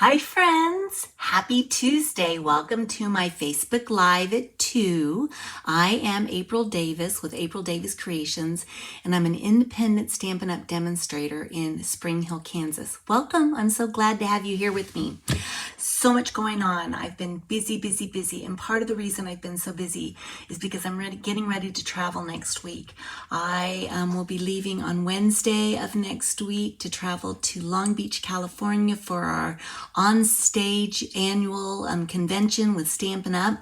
Hi friends, happy Tuesday. Welcome to my Facebook Live at 2. I am April Davis with April Davis Creations, and I'm an independent Stampin' Up! Demonstrator in Spring Hill, Kansas. Welcome, I'm so glad to have you here with me. So much going on. I've been busy, and part of the reason I've been so busy is because I'm getting ready to travel next week. I will be leaving on Wednesday of next week to travel to Long Beach, California for our on-stage annual convention with Stampin' Up!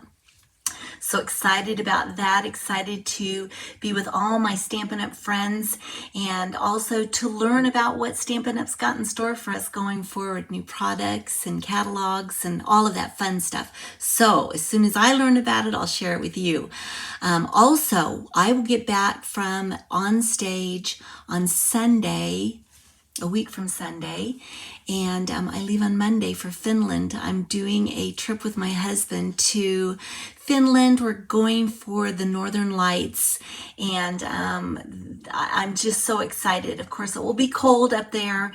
So excited about that, excited to be with all my Stampin' Up! Friends and also to learn about what Stampin' Up's got in store for us going forward, new products and catalogs and all of that fun stuff. So as soon as I learn about it, I'll share it with you. Also, I will get back from on stage on Sunday, a week from Sunday, and I leave on Monday for Finland. I'm doing a trip with my husband to Finland. We're going for the Northern Lights, and I'm just so excited. Of course, it will be cold up there,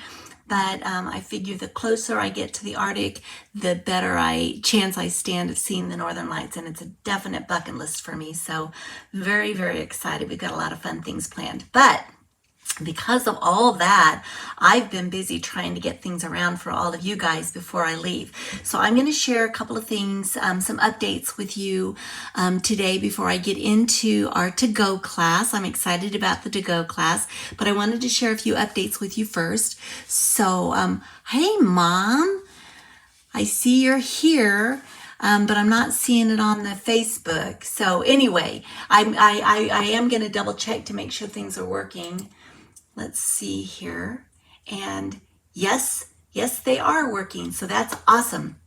but I figure the closer I get to the Arctic, the better chance I stand of seeing the Northern Lights, and it's a definite bucket list for me. So very, very excited. We've got a lot of fun things planned, but because of all that, I've been busy trying to get things around for all of you guys before I leave. So I'm going to share a couple of things, some updates with you today before I get into our to-go class. I'm excited about the to-go class, but I wanted to share a few updates with you first. So, hey Mom, I see you're here. But I'm not seeing it on the Facebook. So anyway, I am going to double check to make sure things are working. Let's see here. And yes, they are working. So that's awesome.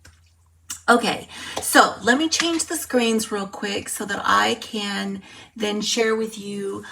Okay, so let me change the screens real quick so that I can then share with you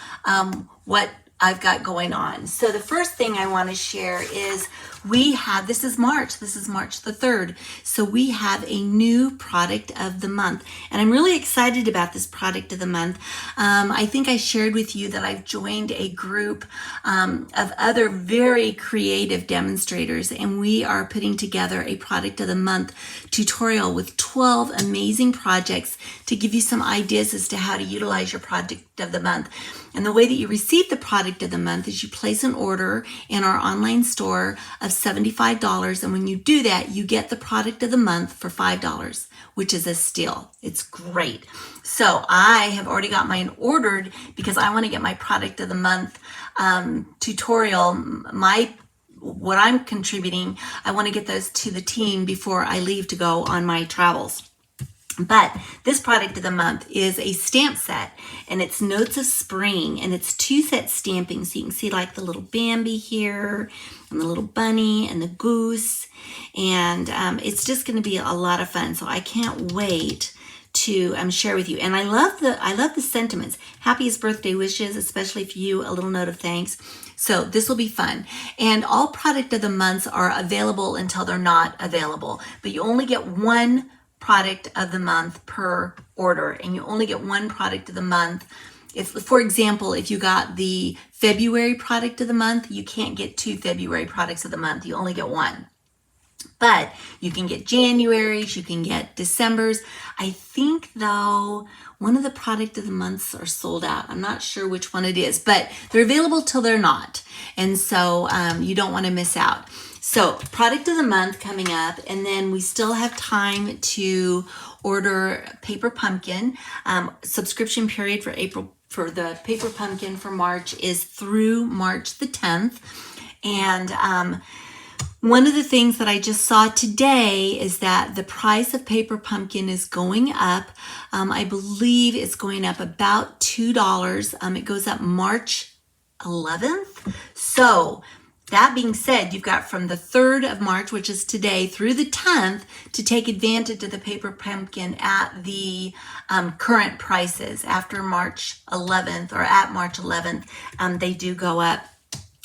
what I've got going on. So the first thing I want to share is this is March the 3rd. So we have a new product of the month, and I'm really excited about this product of the month. I think I shared with you that I've joined a group of other very creative demonstrators, and we are putting together a product of the month tutorial with 12 amazing projects to give you some ideas as to how to utilize your product of the month. And the way that you receive the product of the month is you place an order in our online store of $75. And when you do that, you get the product of the month for $5, which is a steal. It's great. So I have already got mine ordered because I want to get my product of the month tutorial, what I'm contributing, I want to get those to the team before I leave to go on my travels. But this product of the month is a stamp set, and it's Notes of Spring, and it's 2-set stamping. So you can see like the little Bambi here, and the little bunny, and the goose, and it's just going to be a lot of fun. So I can't wait to share with you. And I love the sentiments. Happiest birthday wishes, especially for you, a little note of thanks. So this will be fun. And all product of the months are available until they're not available, but you only get one product of the month per order, and you only get one product of the month. If, for example, if you got the February product of the month, you can't get 2 February products of the month. You only get one. But you can get January's, you can get December's. I think though, one of the product of the months are sold out. I'm not sure which one it is, but they're available till they're not. And so you don't want to miss out. So product of the month coming up, and then we still have time to order Paper Pumpkin. Subscription period for the Paper Pumpkin for March is through March the 10th. And one of the things that I just saw today is that the price of Paper Pumpkin is going up. I believe it's going up about $2. It goes up March 11th. So that being said, you've got from the 3rd of March, which is today, through the 10th to take advantage of the Paper Pumpkin at the current prices. After March 11th or at March 11th, they do go up.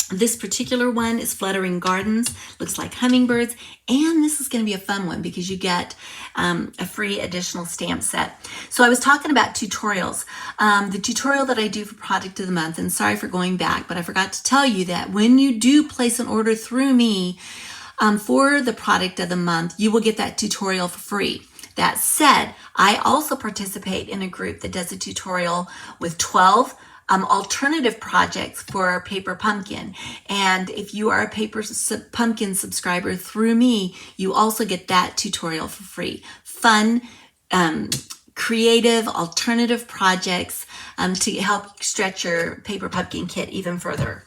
This particular one is Fluttering Gardens, looks like hummingbirds, and this is going to be a fun one because you get a free additional stamp set. So I was talking about tutorials. The tutorial that I do for Product of the Month, and sorry for going back, but I forgot to tell you that when you do place an order through me for the Product of the Month, you will get that tutorial for free. That said, I also participate in a group that does a tutorial with 12 alternative projects for Paper Pumpkin. And if you are a Paper Pumpkin subscriber through me, you also get that tutorial for free. Fun, creative, alternative projects to help stretch your Paper Pumpkin kit even further.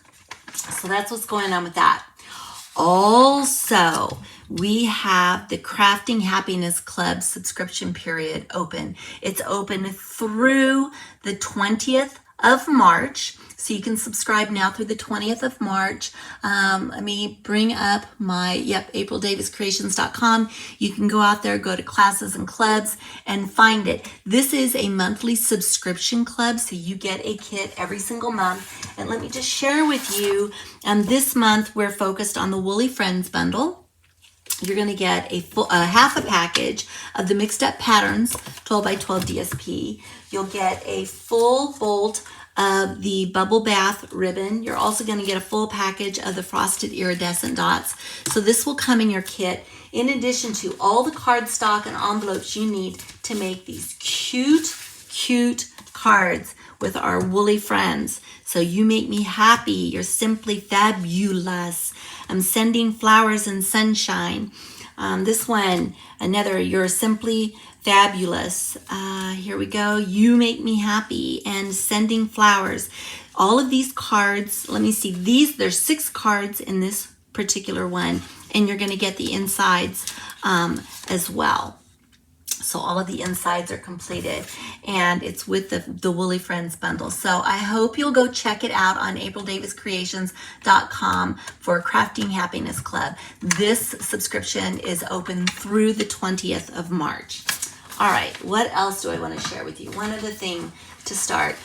So that's what's going on with that. Also, we have the Crafting Happiness Club subscription period open. It's open through the 20th of March. So you can subscribe now through the 20th of March. Let me bring up my, aprildaviscreations.com. You can go out there, go to classes and clubs and find it. This is a monthly subscription club, so you get a kit every single month. And let me just share with you, this month we're focused on the Woolly Friends bundle. You're going to get a half a package of the mixed up patterns, 12 by 12 DSP. You'll get a full bolt of the bubble bath ribbon. You're also going to get a full package of the frosted iridescent dots. So this will come in your kit in addition to all the cardstock and envelopes you need to make these cute cards with our woolly friends. So you make me happy. You're simply fabulous. I'm sending flowers and sunshine. This one, another, you're simply fabulous. Here we go. You make me happy and sending flowers. All of these cards, let me see, there's 6 cards in this particular one, and you're going to get the insides as well. So all of the insides are completed, and it's with the Woolly Friends bundle. So I hope you'll go check it out on aprildaviscreations.com for Crafting Happiness Club. This subscription is open through the 20th of March. All right, what else do I want to share with you? One other thing to start.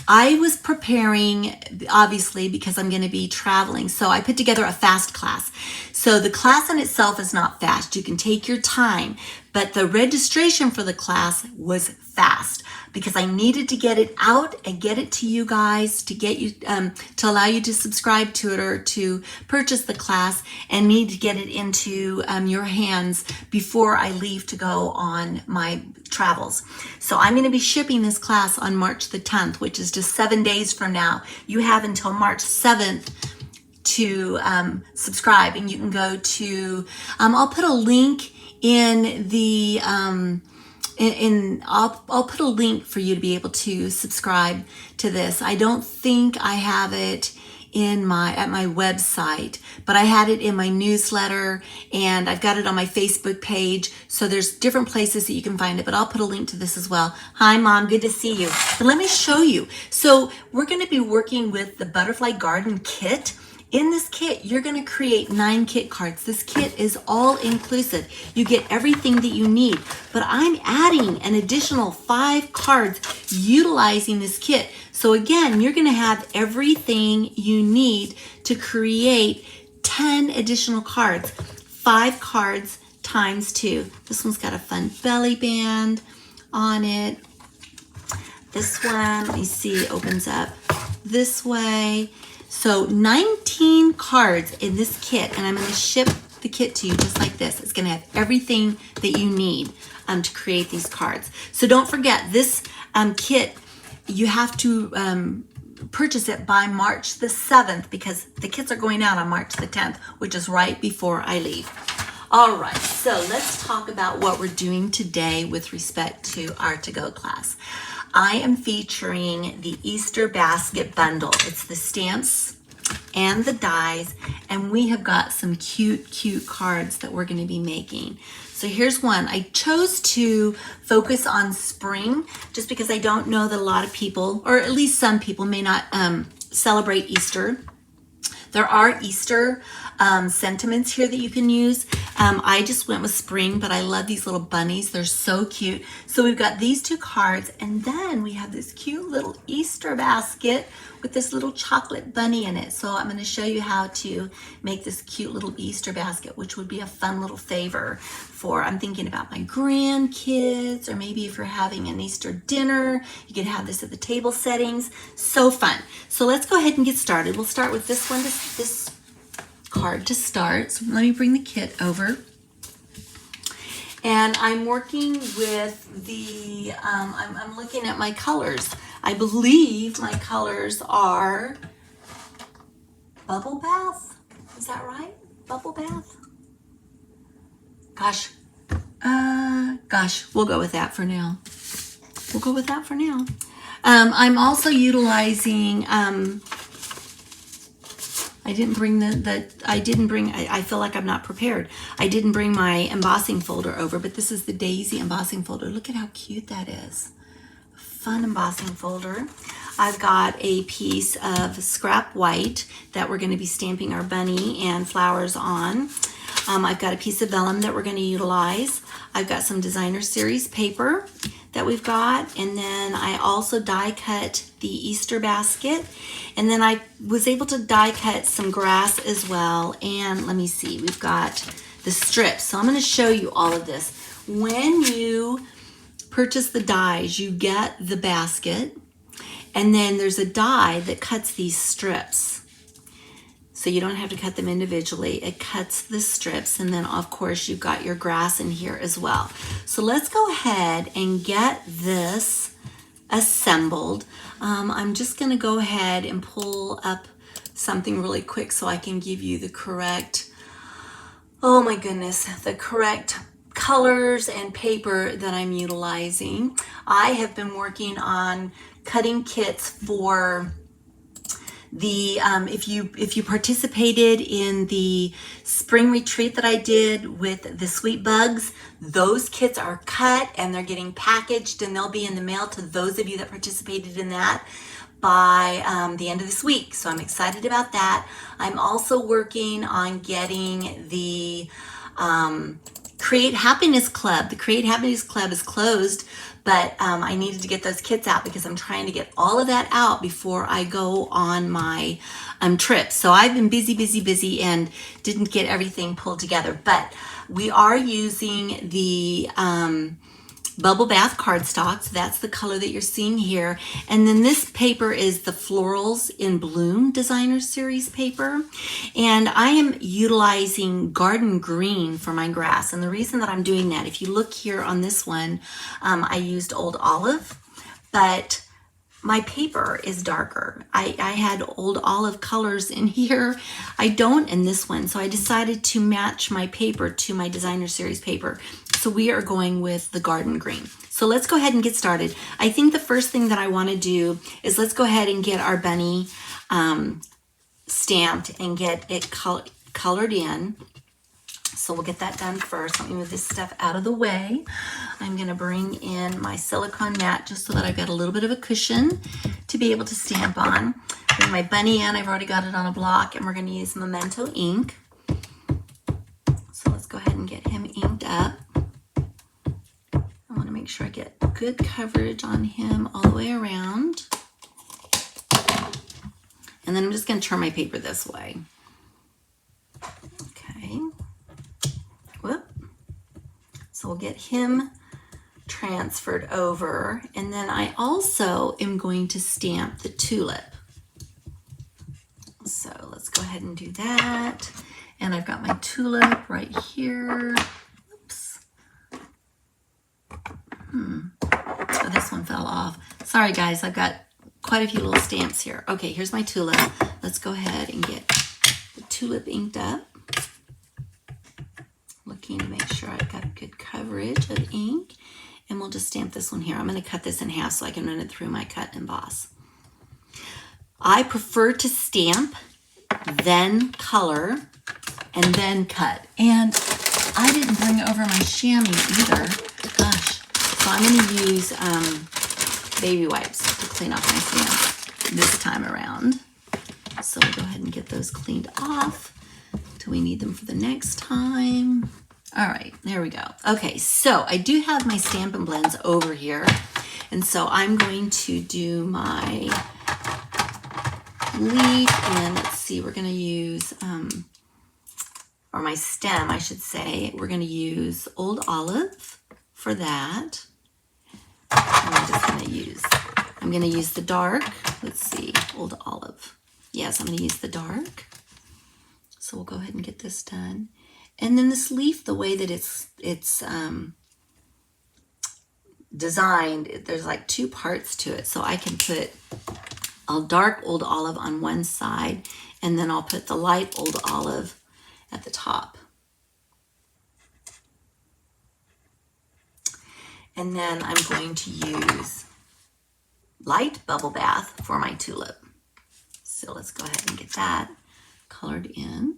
I was preparing, obviously, because I'm going to be traveling. So I put together a fast class. So the class in itself is not fast. You can take your time, but the registration for the class was fast because I needed to get it out and get it to you guys to get you, to allow you to subscribe to it or to purchase the class, and need to get it into your hands before I leave to go on my travels. So I'm going to be shipping this class on March the 10th, which is just 7 days from now. You have until March 7th to subscribe, and you can go to, I'll put a link in the, I'll put a link for you to be able to subscribe to this. I don't think I have it at my website, but I had it in my newsletter, and I've got it on my Facebook page. So there's different places that you can find it, but I'll put a link to this as well. Hi, Mom, good to see you. But let me show you. So we're going to be working with the Butterfly Garden Kit. In this kit, you're going to create 9 kit cards. This kit is all inclusive. You get everything that you need, but I'm adding an additional 5 cards utilizing this kit. So again, you're going to have everything you need to create 10 additional cards. 5 cards times 2. This one's got a fun belly band on it. This one, let me see, opens up this way. So 19 cards in this kit, and I'm going to ship the kit to you just like this. It's going to have everything that you need to create these cards. So don't forget, this kit, you have to purchase it by March the 7th because the kits are going out on March the 10th, which is right before I leave. All right, so let's talk about what we're doing today with respect to our to-go class. I am featuring the Easter basket bundle. It's the stamps and the dies, and we have got some cute cards that we're going to be making. So here's one. I chose to focus on spring just because I don't know that a lot of people, or at least some people, may not celebrate Easter. There are Easter sentiments here that you can use, I just went with spring, but I love these little bunnies. They're so cute. So we've got these two cards, and then we have this cute little Easter basket with this little chocolate bunny in it. So I'm going to show you how to make this cute little Easter basket, which would be a fun little favor for, I'm thinking about my grandkids, or maybe if you're having an Easter dinner, you could have this at the table settings. So fun. So let's go ahead and get started. We'll start with this one, this card to start. So let me bring the kit over. And I'm working with the, I'm looking at my colors. I believe my colors are Bubble Bath. Is that right? Bubble Bath? Gosh, we'll go with that for now. We'll go with that for now. I'm also utilizing, I feel like I'm not prepared. I didn't bring my embossing folder over, but this is the Daisy embossing folder. Look at how cute that is. Fun embossing folder. I've got a piece of scrap white that we're going to be stamping our bunny and flowers on. I've got a piece of vellum that we're going to utilize. I've got some designer series paper that we've got, and then I also die cut the Easter basket, and then I was able to die cut some grass as well. And let me see, we've got the strips. So I'm going to show you all of this. When you purchase the dies, you get the basket, and then there's a die that cuts these strips. So you don't have to cut them individually. It cuts the strips, and then of course you've got your grass in here as well. So let's go ahead and get this assembled. I'm just gonna go ahead and pull up something really quick so I can give you the correct, oh my goodness, the correct colors and paper that I'm utilizing. I have been working on cutting kits for the, if you participated in the spring retreat that I did with the sweet bugs, those kits are cut and they're getting packaged, and they'll be in the mail to those of you that participated in that by the end of this week. So I'm excited about that. I'm also working on getting the Create Happiness Club. The Create Happiness Club is closed, but I needed to get those kits out because I'm trying to get all of that out before I go on my trip. So I've been busy and didn't get everything pulled together, but we are using the Bubble Bath cardstock. So that's the color that you're seeing here. And then this paper is the Florals in Bloom Designer Series paper. And I am utilizing garden green for my grass. And the reason that I'm doing that, if you look here on this one, I used Old Olive, but my paper is darker. I had Old Olive colors in here. I don't in this one. So I decided to match my paper to my Designer Series paper. So we are going with the garden green. So let's go ahead and get started. I think the first thing that I want to do is let's go ahead and get our bunny stamped and get it colored in. So we'll get that done first. Let me move this stuff out of the way. I'm going to bring in my silicone mat just so that I've got a little bit of a cushion to be able to stamp on. Bring my bunny in. I've already got it on a block, and we're going to use Memento ink. So let's go ahead and get him inked up. I want to make sure I get good coverage on him all the way around. And then I'm just going to turn my paper this way. Okay. Whoop. So we'll get him transferred over. And then I also am going to stamp the tulip. So let's go ahead and do that. And I've got my tulip right here. Oops. Oh, this one fell off. Sorry guys, I've got quite a few little stamps here. Okay, here's my tulip. Let's go ahead and get the tulip inked up. Looking to make sure I've got good coverage of ink. And we'll just stamp this one here. I'm going to cut this in half so I can run it through my cut and emboss. I prefer to stamp, then color, and then cut. And I didn't bring over my chamois either. Gosh. So I'm going to use baby wipes to clean off my stamps this time around. So we'll go ahead and get those cleaned off. Do we need them for the next time? All right, there we go. Okay, so I do have my Stampin' Blends over here. And so I'm going to do my leaf, and let's see, we're going to use, or my stem, I should say. We're going to use Old Olive for that. And I'm going to use the dark. Let's see, Old Olive. Yes, I'm going to use the dark. So we'll go ahead and get this done. And then this leaf, the way that it's designed, there's like two parts to it. So I can put a dark Old Olive on one side, and then I'll put the light Old Olive at the top. And then I'm going to use light Bubble Bath for my tulip. So let's go ahead and get that colored in.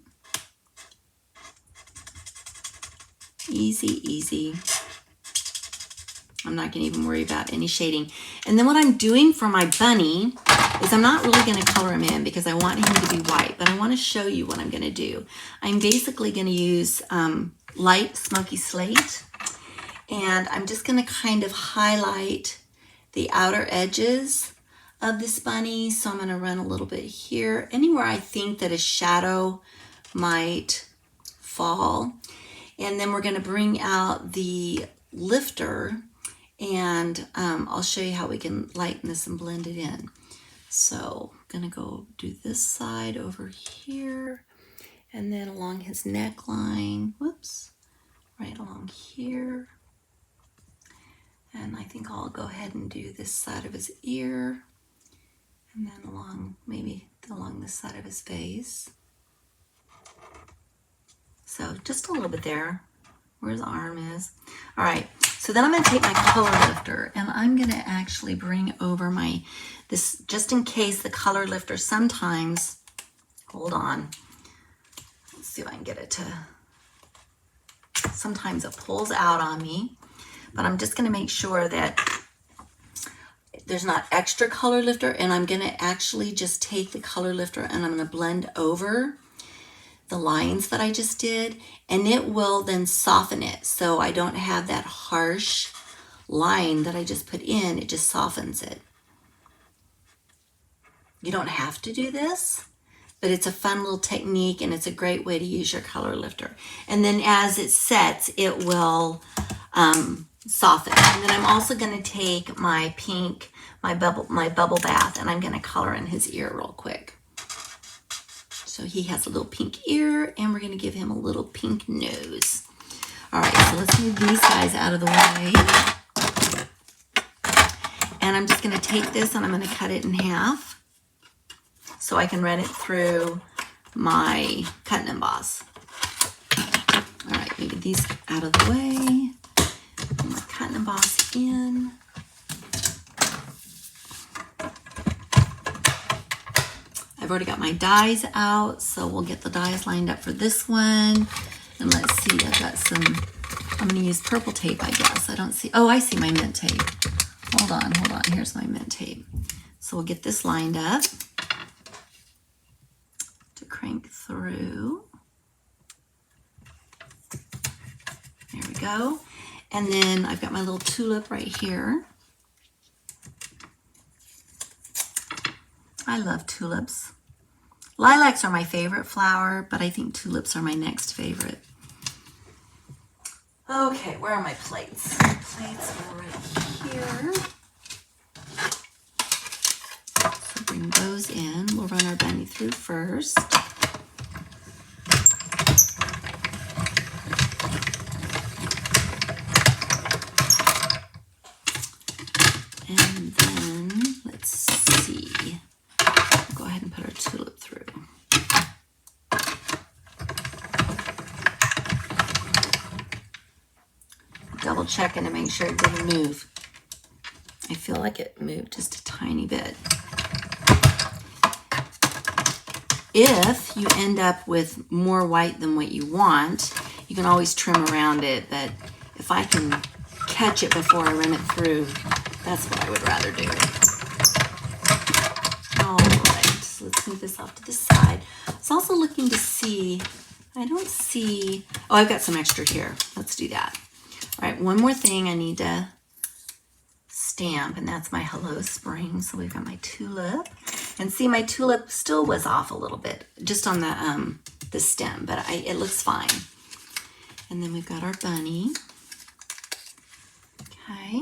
Easy, easy. I'm not going to even worry about any shading. And then what I'm doing for my bunny is I'm not really going to color him in because I want him to be white, but I want to show you what I'm going to do. I'm basically going to use light smoky slate, and I'm just going to kind of highlight the outer edges of this bunny. So I'm going to run a little bit here, anywhere I think that a shadow might fall. And then we're going to bring out the lifter, and I'll show you how we can lighten this and blend it in. So I'm going to go do this side over here, and then along his neckline, whoops, right along here. And I think I'll go ahead and do this side of his ear, and then along, maybe along this side of his face. So just a little bit there, where his arm is. All right, so then I'm going to take my color lifter, and I'm going to actually bring over this, just in case the color lifter sometimes, hold on, let's see if I can get it to, sometimes it pulls out on me, but I'm just going to make sure that there's not extra color lifter, and I'm going to actually just take the color lifter and I'm going to blend over the lines that I just did, and it will then soften it so I don't have that harsh line that I just put in. It just softens it. You don't have to do this, but it's a fun little technique, and it's a great way to use your color lifter. And then as it sets, it will soften. And then I'm also going to take my pink, my bubble bath, and I'm going to color in his ear real quick. So he has a little pink ear, and we're going to give him a little pink nose. All right, so let's move these guys out of the way. And I'm just going to take this and I'm going to cut it in half so I can run it through my cut and emboss. All right, maybe these out of the way. Bring my cut and emboss in. I've already got my dies out, so we'll get the dies lined up for this one. And let's see, I've got some, I'm going to use purple tape, I guess. I don't see, oh, I see my mint tape. Hold on, here's my mint tape. So we'll get this lined up to crank through. There we go. And then I've got my little tulip right here. I love tulips. Lilacs are my favorite flower, but I think tulips are my next favorite. Okay, where are my plates? My plates are right here. So bring those in. We'll run our bunny through first. And then, let's see. Go ahead and put our tulip through. Double checking to make sure it didn't move. I feel like it moved just a tiny bit. If you end up with more white than what you want, you can always trim around it, but if I can catch it before I run it through, that's what I would rather do. All right, so let's move this off to the side. I was also looking to see, I don't see, oh, I've got some extra here. let's do that. All right, one more thing I need to stamp, and that's my Hello Spring. So we've got my tulip, and see, my tulip still was off a little bit just on the stem, but it looks fine. And then we've got our bunny. Okay,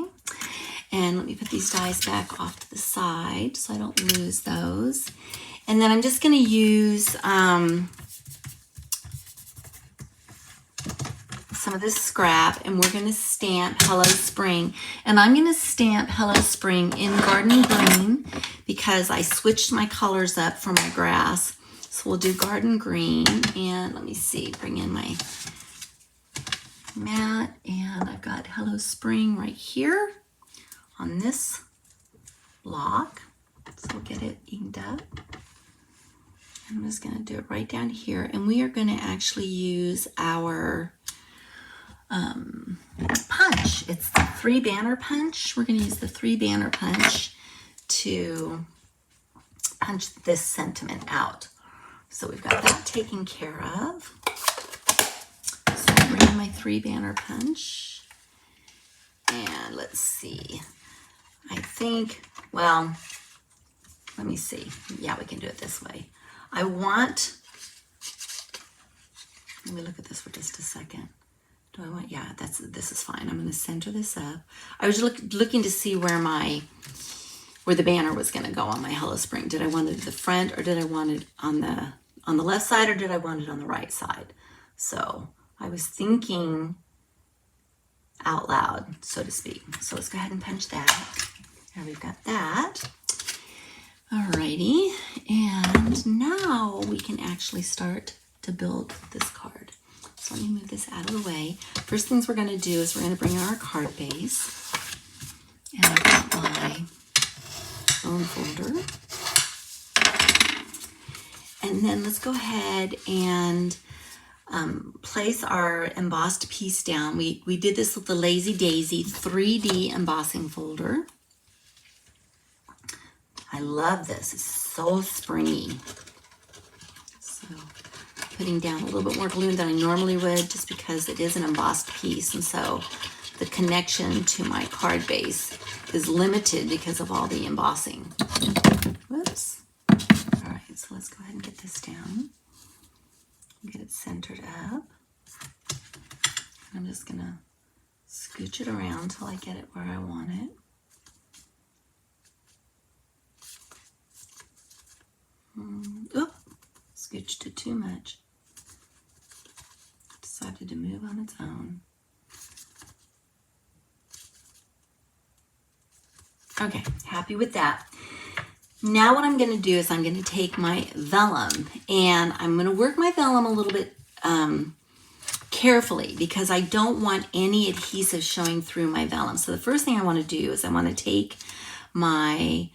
and let me put these dies back off to the side so I don't lose those. And then I'm just going to use some of this scrap, and we're going to stamp Hello Spring. And I'm going to stamp Hello Spring in garden green because I switched my colors up for my grass. So we'll do garden green, and let me see, bring in my mat, and I've got Hello Spring right here on this block. So we'll get it inked up. I'm just going to do it right down here, and we are going to actually use our punch. It's the 3-banner punch. We're going to use the 3-banner punch to punch this sentiment out. So we've got that taken care of. So I'll bring in my 3-banner punch, and let's see. I think, well, let me see. Yeah, we can do it this way. Let me look at this for just a second. Do I want, yeah, this is fine. I'm going to center this up. I was looking to see where the banner was going to go on my Hello Spring. Did I want it at the front, or did I want it on the left side, or did I want it on the right side? So I was thinking out loud, so to speak. So let's go ahead and punch that. There, we've got that. Alrighty, and now we can actually start to build this card. So let me move this out of the way. First things we're going to do is we're going to bring in our card base. And I've got my bone folder. And then let's go ahead and place our embossed piece down. We did this with the Lazy Daisy 3D embossing folder. I love this. It's so springy. So putting down a little bit more glue than I normally would, just because it is an embossed piece, and so the connection to my card base is limited because of all the embossing. Whoops. All right, so let's go ahead and get this down. Get it centered up. I'm just gonna scooch it around until I get it where I want it. Oop, scooched it too much. Decided to move on its own. Okay, happy with that. Now what I'm going to do is I'm going to take my vellum, and I'm going to work my vellum a little bit carefully because I don't want any adhesive showing through my vellum. So the first thing I want to do is I want to take my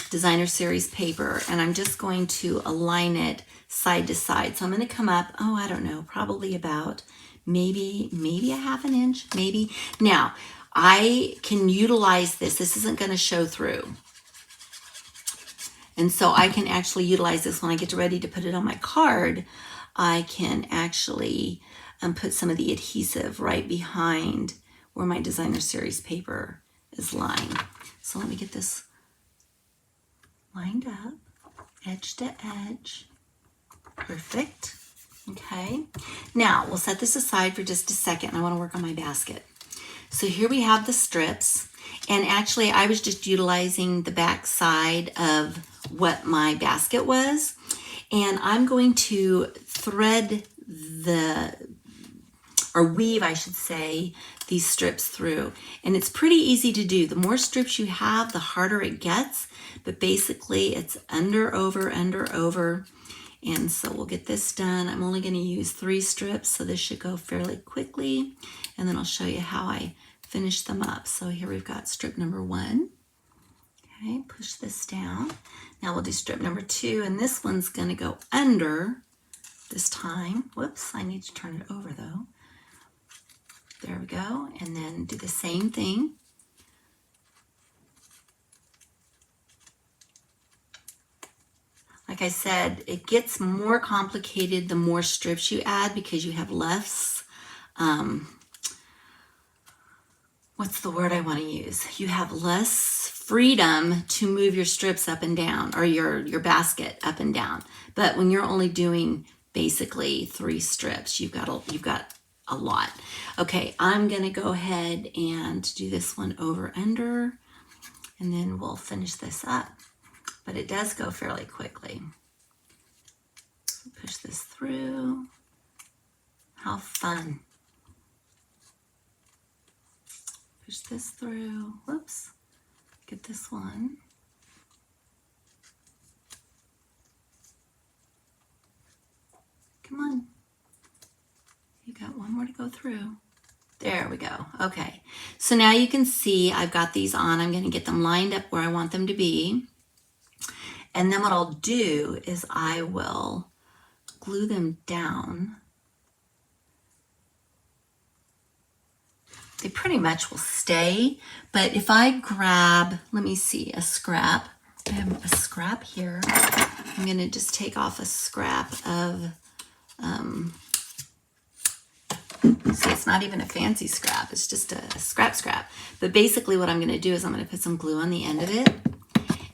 designer series paper, and I'm just going to align it side to side. So I'm going to come up, oh, I don't know, probably about maybe a half an inch, maybe. Now, I can utilize this. This isn't going to show through. And so I can actually utilize this when I get ready to put it on my card. I can actually put some of the adhesive right behind where my designer series paper is lying. So let me get this lined up, edge to edge. Perfect. Okay. Now we'll set this aside for just a second. I want to work on my basket. So here we have the strips, and actually I was just utilizing the back side of what my basket was, and I'm going to thread weave, I should say, these strips through. And it's pretty easy to do. The more strips you have, the harder it gets, but basically it's under, over, under, over. And so we'll get this done. I'm only going to use 3 strips, so this should go fairly quickly. And then I'll show you how I finish them up. So here we've got strip number 1. Okay, push this down. Now we'll do strip number 2, and this one's going to go under this time. Whoops, I need to turn it over though. There we go. And then do the same thing. Like like I said, it gets more complicated the more strips you add because you have less, what's the word I want to use? You have less freedom to move your strips up and down, or your basket up and down. But when you're only doing basically 3 strips, you've got a lot. Okay, I'm gonna go ahead and do this one over under, and then we'll finish this up. But it does go fairly quickly. Push this through. How fun. Push this through. Whoops. Get this one. Come on. You got one more to go through. There we go. Okay. So now you can see I've got these on. I'm going to get them lined up where I want them to be. And then what I'll do is I will glue them down. They pretty much will stay, but if I grab, let me see, a scrap. I have a scrap here. I'm gonna just take off a scrap of, see, it's not even a fancy scrap, it's just a scrap. But basically what I'm gonna do is I'm gonna put some glue on the end of it,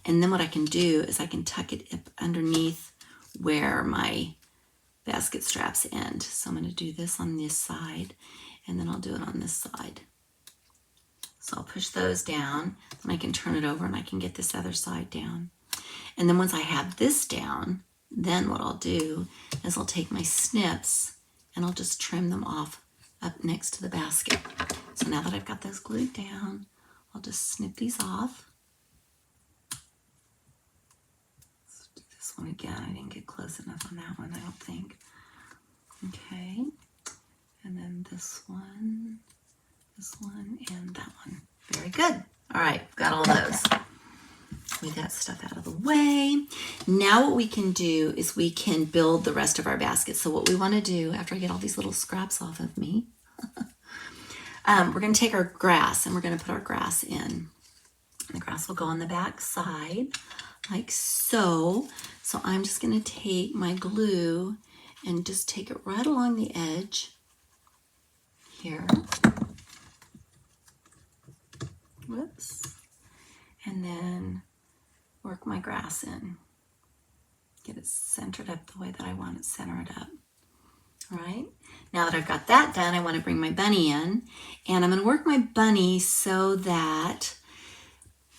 and then what I can do is I can tuck it up underneath where my basket straps end. So I'm gonna do this on this side, and then I'll do it on this side. So I'll push those down, and I can turn it over and I can get this other side down. And then once I have this down, then what I'll do is I'll take my snips and I'll just trim them off up next to the basket. So now that I've got those glued down, I'll just snip these off. Let's do this one again. I didn't get close enough on that one, I don't think. Okay. And then this one, and that one. Very good. All right, got all those. We got stuff out of the way. Now what we can do is we can build the rest of our basket. So what we want to do, after I get all these little scraps off of me, we're going to take our grass and we're going to put our grass in. The grass will go on the back side, like so. So I'm just going to take my glue and just take it right along the edge here. Whoops. And then work my grass in. Get it centered up the way that I want it centered up. All right. Now that I've got that done, I want to bring my bunny in, and I'm going to work my bunny so that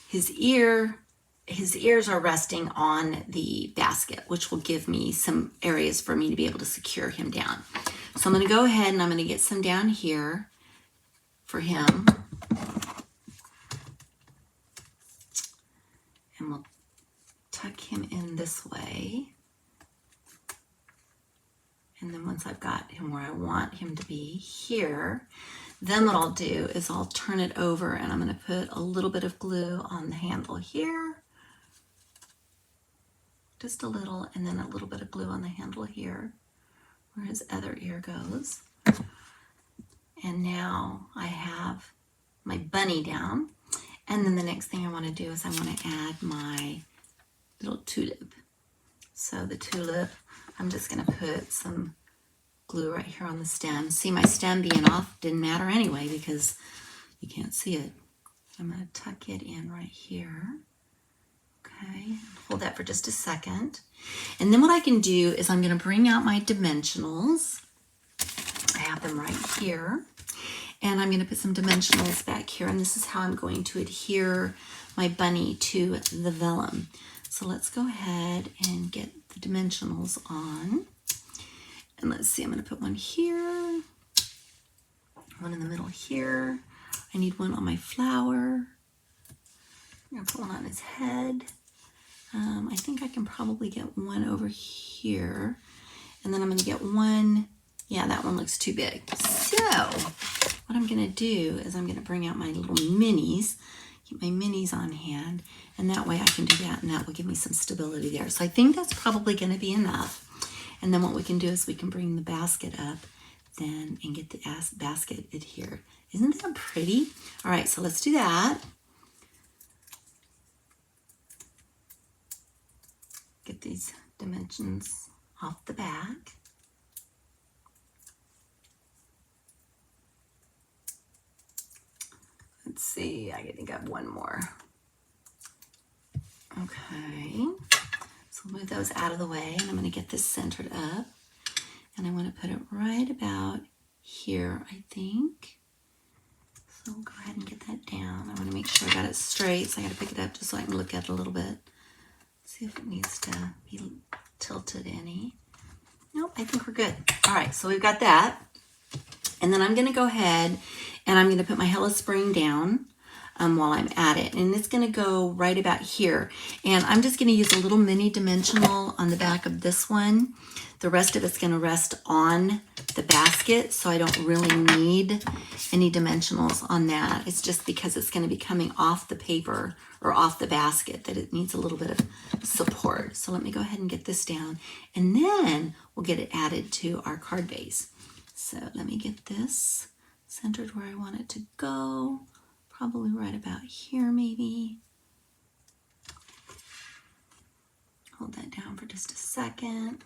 his ears are resting on the basket, which will give me some areas for me to be able to secure him down. So I'm going to go ahead and I'm going to get some down here for him. And we'll tuck him in this way. And then once I've got him where I want him to be here, then what I'll do is I'll turn it over and I'm going to put a little bit of glue on the handle here. Just a little, and then a little bit of glue on the handle here where his other ear goes. And now I have my bunny down. And then the next thing I want to do is I want to add my little tulip. So the tulip, I'm just going to put some glue right here on the stem. See, my stem being off didn't matter anyway because you can't see it. I'm going to tuck it in right here. Okay, hold that for just a second. And then what I can do is I'm going to bring out my dimensionals. I have them right here. And I'm going to put some dimensionals back here. And this is how I'm going to adhere my bunny to the vellum. So let's go ahead and get the dimensionals on. And let's see, I'm going to put one here, one in the middle here. I need one on my flower. I'm going to put one on his head. I think I can probably get one over here. And then I'm going to get one. Yeah, that one looks too big. So what I'm going to do is I'm going to bring out my little minis, keep my minis on hand, and that way I can do that, and that will give me some stability there. So I think that's probably going to be enough. And then what we can do is we can bring the basket up then and get the basket adhered. Isn't that pretty? All right, so let's do that. Get these dimensions off the back. Let's see, I think I have one more. Okay, so we'll move those out of the way, and I'm going to get this centered up, and I want to put it right about here, I think. So we'll go ahead and get that down. I want to make sure I got it straight, so I got to pick it up just so I can look at it a little bit. See if it needs to be tilted any. Nope, I think we're good. All right, so we've got that. And then I'm going to go ahead and I'm going to put my Hello Spring down while I'm at it. And it's going to go right about here. And I'm just going to use a little mini dimensional on the back of this one. The rest of it's going to rest on the basket, so I don't really need any dimensionals on that. It's just because it's going to be coming off the paper or off the basket that it needs a little bit of support. So let me go ahead and get this down, and then we'll get it added to our card base. So let me get this centered where I want it to go, probably right about here maybe. Hold that down for just a second.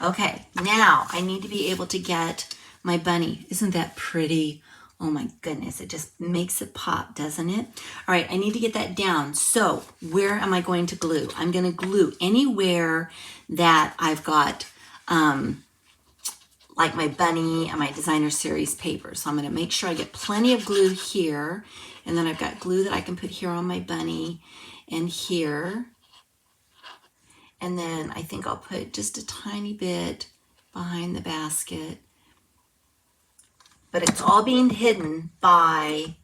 Okay, now I need to be able to get my bunny. Isn't that pretty? Oh my goodness, it just makes it pop, doesn't it? All right, I need to get that down. So where am I going to glue? I'm going to glue anywhere that I've got like my bunny and my designer series paper. So I'm going to make sure I get plenty of glue here, and then I've got glue that I can put here on my bunny and here. And then I think I'll put just a tiny bit behind the basket. But it's all being hidden by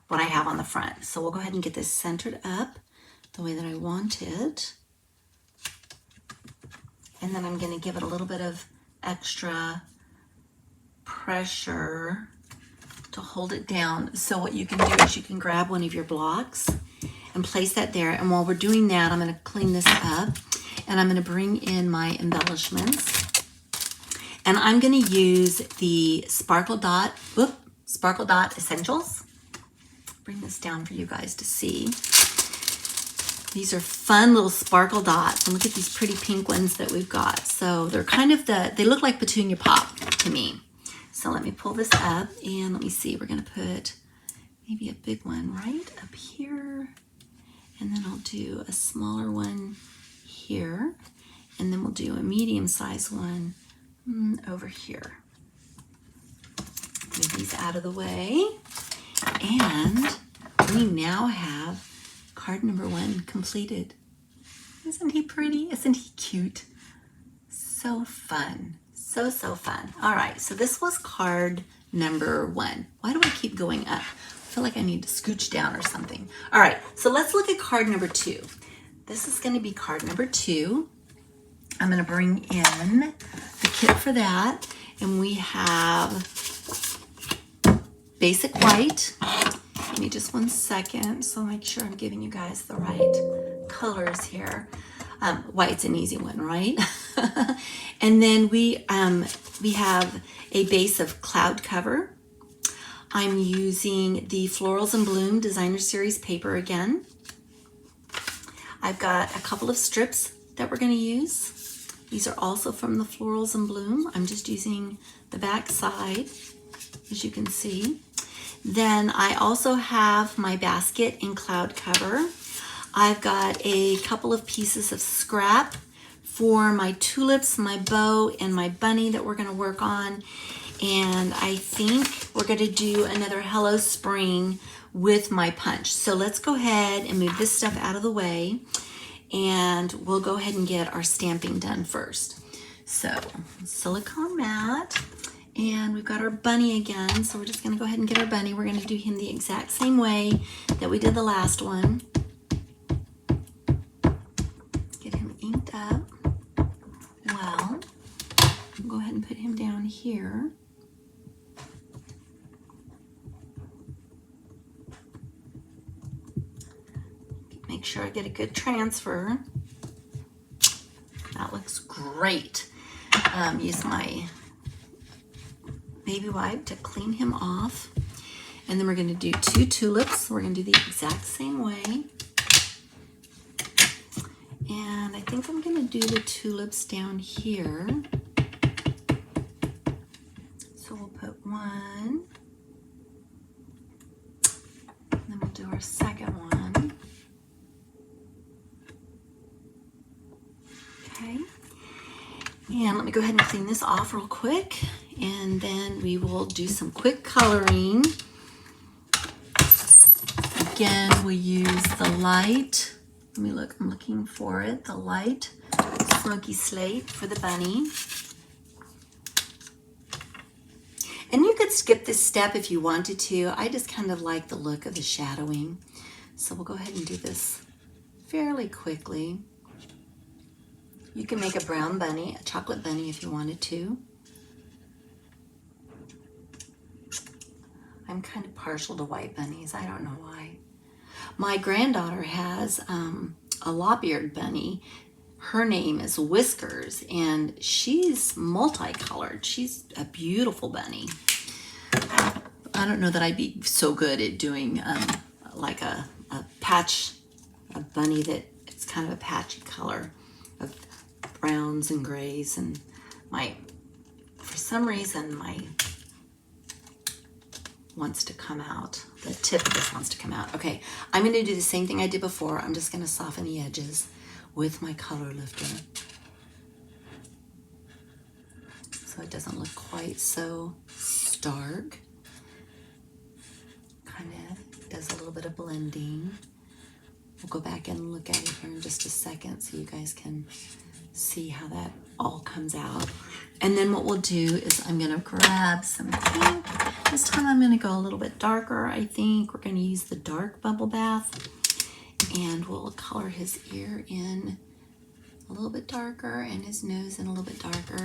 what I have on the front. So we'll go ahead and get this centered up the way that I want it. And then I'm going to give it a little bit of extra pressure to hold it down. So what you can do is you can grab one of your blocks and place that there. And while we're doing that, I'm going to clean this up, and I'm going to bring in my embellishments. And I'm going to use the Sparkle Dot Essentials. Bring this down for you guys to see. These are fun little sparkle dots. And look at these pretty pink ones that we've got. So they're kind of they look like Petunia Pop to me. So let me pull this up, and let me see. We're going to put maybe a big one right up here. And then I'll do a smaller one here. And then we'll do a medium-sized one over here. Move these out of the way. And we now have card number 1 completed. Isn't he pretty? Isn't he cute? So fun. So fun. All right, so this was card number 1. Why do I keep going up? I feel like I need to scooch down or something. All right, so let's look at card number 2. This is going to be card number 2. I'm going to bring in the kit for that, and we have basic white. Give me just one second, so make sure I'm giving you guys the right colors here. White's an easy one, right? And then we have a base of cloud cover. I'm using the Florals and Bloom Designer Series paper again. I've got a couple of strips that we're going to use. These are also from the Florals and Bloom. I'm just using the back side, as you can see. Then I also have my basket in cloud cover. I've got a couple of pieces of scrap for my tulips, my bow, and my bunny that we're going to work on. And I think we're going to do another Hello Spring with my punch. So let's go ahead and move this stuff out of the way, and we'll go ahead and get our stamping done first. So silicone mat, and we've got our bunny again. So we're just going to go ahead and get our bunny. We're going to do him the exact same way that we did the last one. Get him inked up well. We'll go ahead and put him down here. Make sure I get a good transfer. That looks great. Use my baby wipe to clean him off. And then we're going to do 2 tulips. We're going to do the exact same way. And I think I'm gonna do the tulips down here. So we'll put one, and then we'll do our second one. Okay, and let me go ahead and clean this off real quick, and then we will do some quick coloring. Again, we use the light, let me look, I'm looking for it, the light smoky slate for the bunny. And you could skip this step if you wanted to. I just kind of like the look of the shadowing. So we'll go ahead and do this fairly quickly. You can make a brown bunny, a chocolate bunny if you wanted to. I'm kind of partial to white bunnies. I don't know why. My granddaughter has a lop-eared bunny. Her name is Whiskers, and she's multicolored. She's a beautiful bunny. I don't know that I'd be so good at doing like a bunny that it's kind of a patchy color of browns and grays, and for some reason my wants to come out. The tip of this wants to come out. Okay, I'm going to do the same thing I did before. I'm just going to soften the edges with my color lifter, so it doesn't look quite so stark. Kind of does a little bit of blending. We'll go back and look at it here in just a second so you guys can see how that all comes out. And then what we'll do is I'm going to grab some pink. This time I'm going to go a little bit darker. I think we're going to use the dark bubble bath, and we'll color his ear in a little bit darker and his nose in a little bit darker.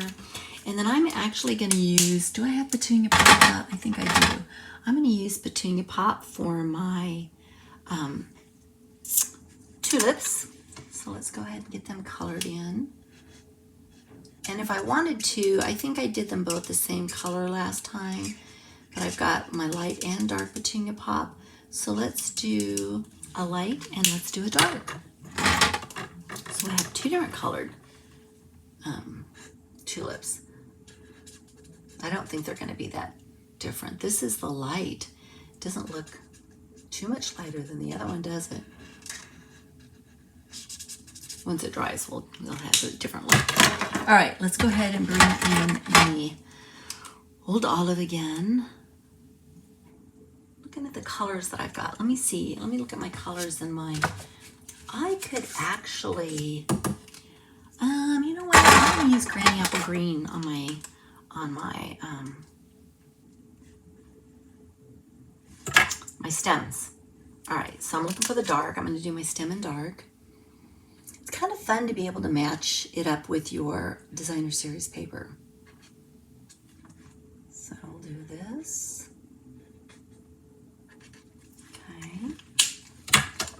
And then I'm actually going to use, do I have Petunia Pop? I think I do. I'm going to use Petunia Pop for my tulips. So let's go ahead and get them colored in. And if I wanted to, I think I did them both the same color last time, but I've got my light and dark Petunia Pop. So let's do a light and let's do a dark. So I have two different colored tulips. I don't think they're going to be that different. This is the light. It doesn't look too much lighter than the other one, does it? Once it dries, we'll have a different look. All right, let's go ahead and bring in the Old Olive again. Looking at the colors that I've got. Let me see. Let me look at my colors in mine. I could actually, you know what? I'm gonna use Granny Apple Green on my stems. All right, so I'm looking for the dark. I'm gonna do my stem in dark. It's kind of fun to be able to match it up with your designer series paper. So I'll do this. Okay.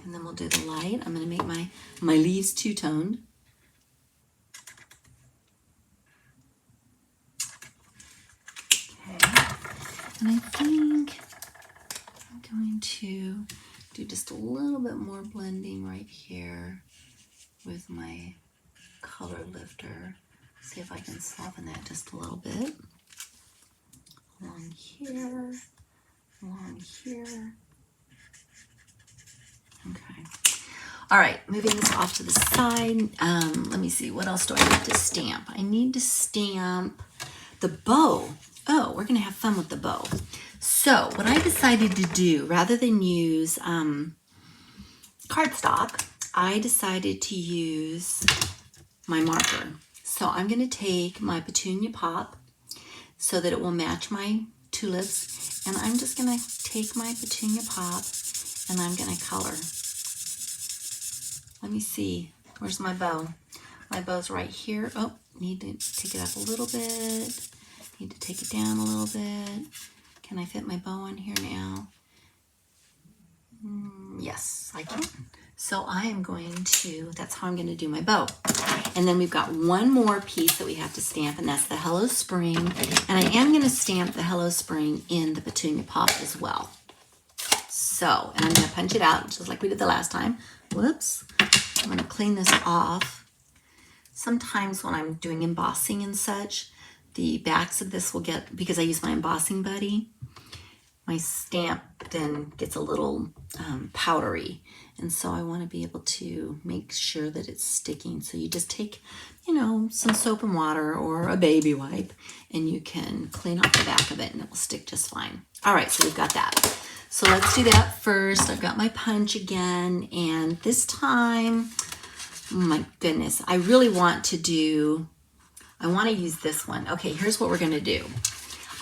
And then we'll do the light. I'm going to make my leaves two-toned. Okay. And I think I'm going to do just a little bit more blending right here with my color lifter. See if I can soften that just a little bit. Along here, along here. Okay. All right, moving this off to the side. Let me see, what else do I need to stamp? I need to stamp the bow. Oh, we're gonna have fun with the bow. So what I decided to do, rather than use cardstock, I decided to use my marker. So I'm going to take my Petunia Pop so that it will match my tulips, and I'm just going to take my Petunia Pop and I'm going to color. Let me see, where's my bow? My bow's right here. Oh, need to take it up a little bit. Need to take it down a little bit. Can I fit my bow on here now? Yes, I can. So I am going to, that's how I'm going to do my bow. And then we've got one more piece that we have to stamp, and that's the Hello Spring. And I am going to stamp the Hello Spring in the Petunia Pop as well. So, and I'm going to punch it out just like we did the last time. Whoops. I'm going to clean this off. Sometimes when I'm doing embossing and such, the backs of this will get, because I use my embossing buddy, my stamp then gets a little powdery. And so I want to be able to make sure that it's sticking. So you just take, you know, some soap and water or a baby wipe, and you can clean off the back of it and it will stick just fine. All right, so we've got that. So let's do that first. I've got my punch again, and this time, oh my goodness, I really want to do, I want to use this one. Okay, here's what we're going to do.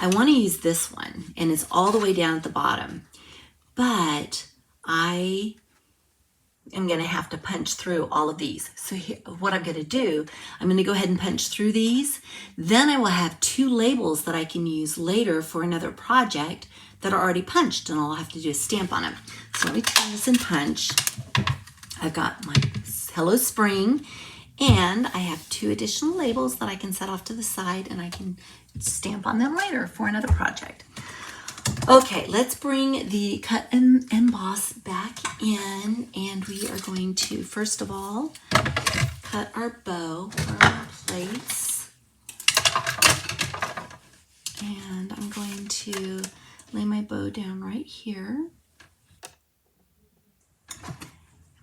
I want to use this one, and it's all the way down at the bottom, but I am going to have to punch through all of these. So here, what I'm going to do, I'm going to go ahead and punch through these. Then I will have two labels that I can use later for another project that are already punched, and all I have to do is stamp on them. So let me turn this and punch. I've got my Hello Spring, and I have two additional labels that I can set off to the side, and I can stamp on them later for another project. Okay, let's bring the cut and emboss back in, and we are going to, first of all, cut our bow for our plates. And I'm going to lay my bow down right here. And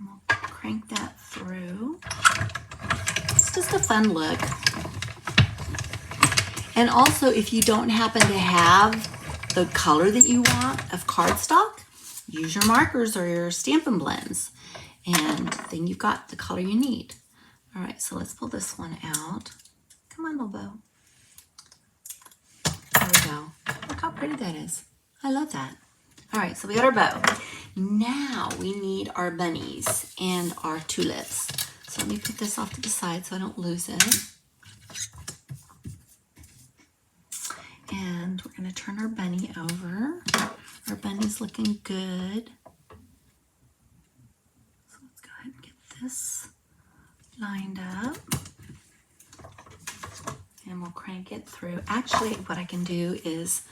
we'll crank that through. It's just a fun look. And also, if you don't happen to have the color that you want of cardstock, use your markers or your Stampin' Blends, and then you've got the color you need. All right, so let's pull this one out. Come on, little bow. There we go. Look how pretty that is. I love that. All right, so we got our bow. Now we need our bunnies and our tulips. So let me put this off to the side so I don't lose it. And we're going to turn our bunny over. Our bunny's looking good. So let's go ahead and get this lined up. And we'll crank it through. Actually, what I can do is,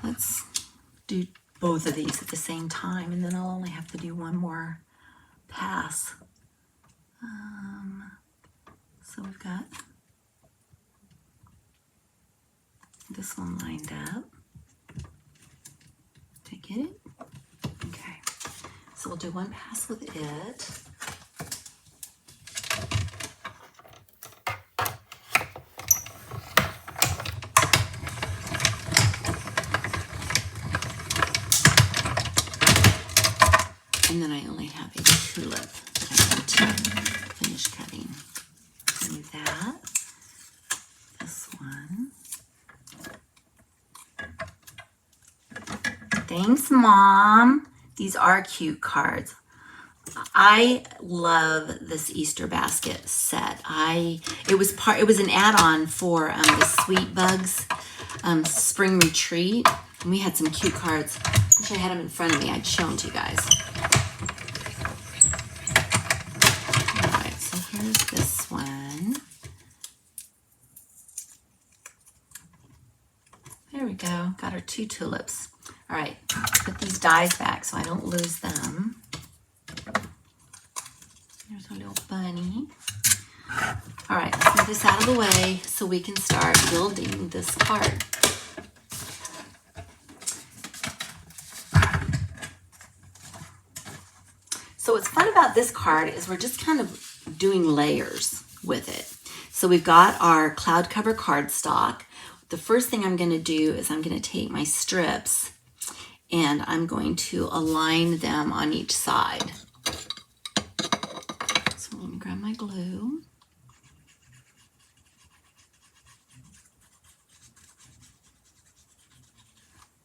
let's do both of these at the same time, and then I'll only have to do one more pass. So we've got this one lined up. Did I get it? Okay. So we'll do one pass with it. And then I only have a tulip that I need to finish cutting. Do that. This one. Thanks, Mom. These are cute cards. I love this Easter basket set. It was an add-on for the Sweet Bugs Spring Retreat. And we had some cute cards. I wish I had them in front of me. I'd show them to you guys. All right, so here's this one. There we go. Got our two tulips. All right, put these dies back so I don't lose them. There's our little bunny. All right, let's move this out of the way so we can start building this card. So what's fun about this card is we're just kind of doing layers with it. So we've got our cloud cover cardstock. The first thing I'm going to do is I'm going to take my strips and I'm going to align them on each side. So let me grab my glue.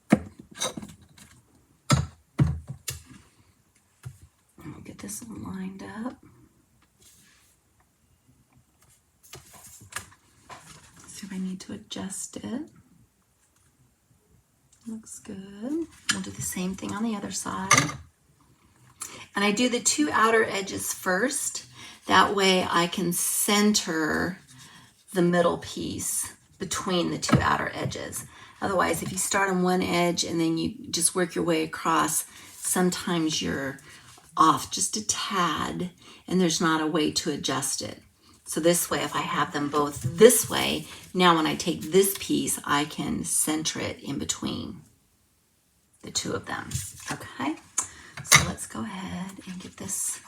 And we'll get this one lined up. See if I need to adjust it. Looks good. We'll do the same thing on the other side. And I do the two outer edges first. That way I can center the middle piece between the two outer edges. Otherwise, if you start on one edge and then you just work your way across, sometimes your off just a tad, and there's not a way to adjust it. So this way, if I have them both this way, now when I take this piece, I can center it in between the two of them. Okay, so let's go ahead and get this,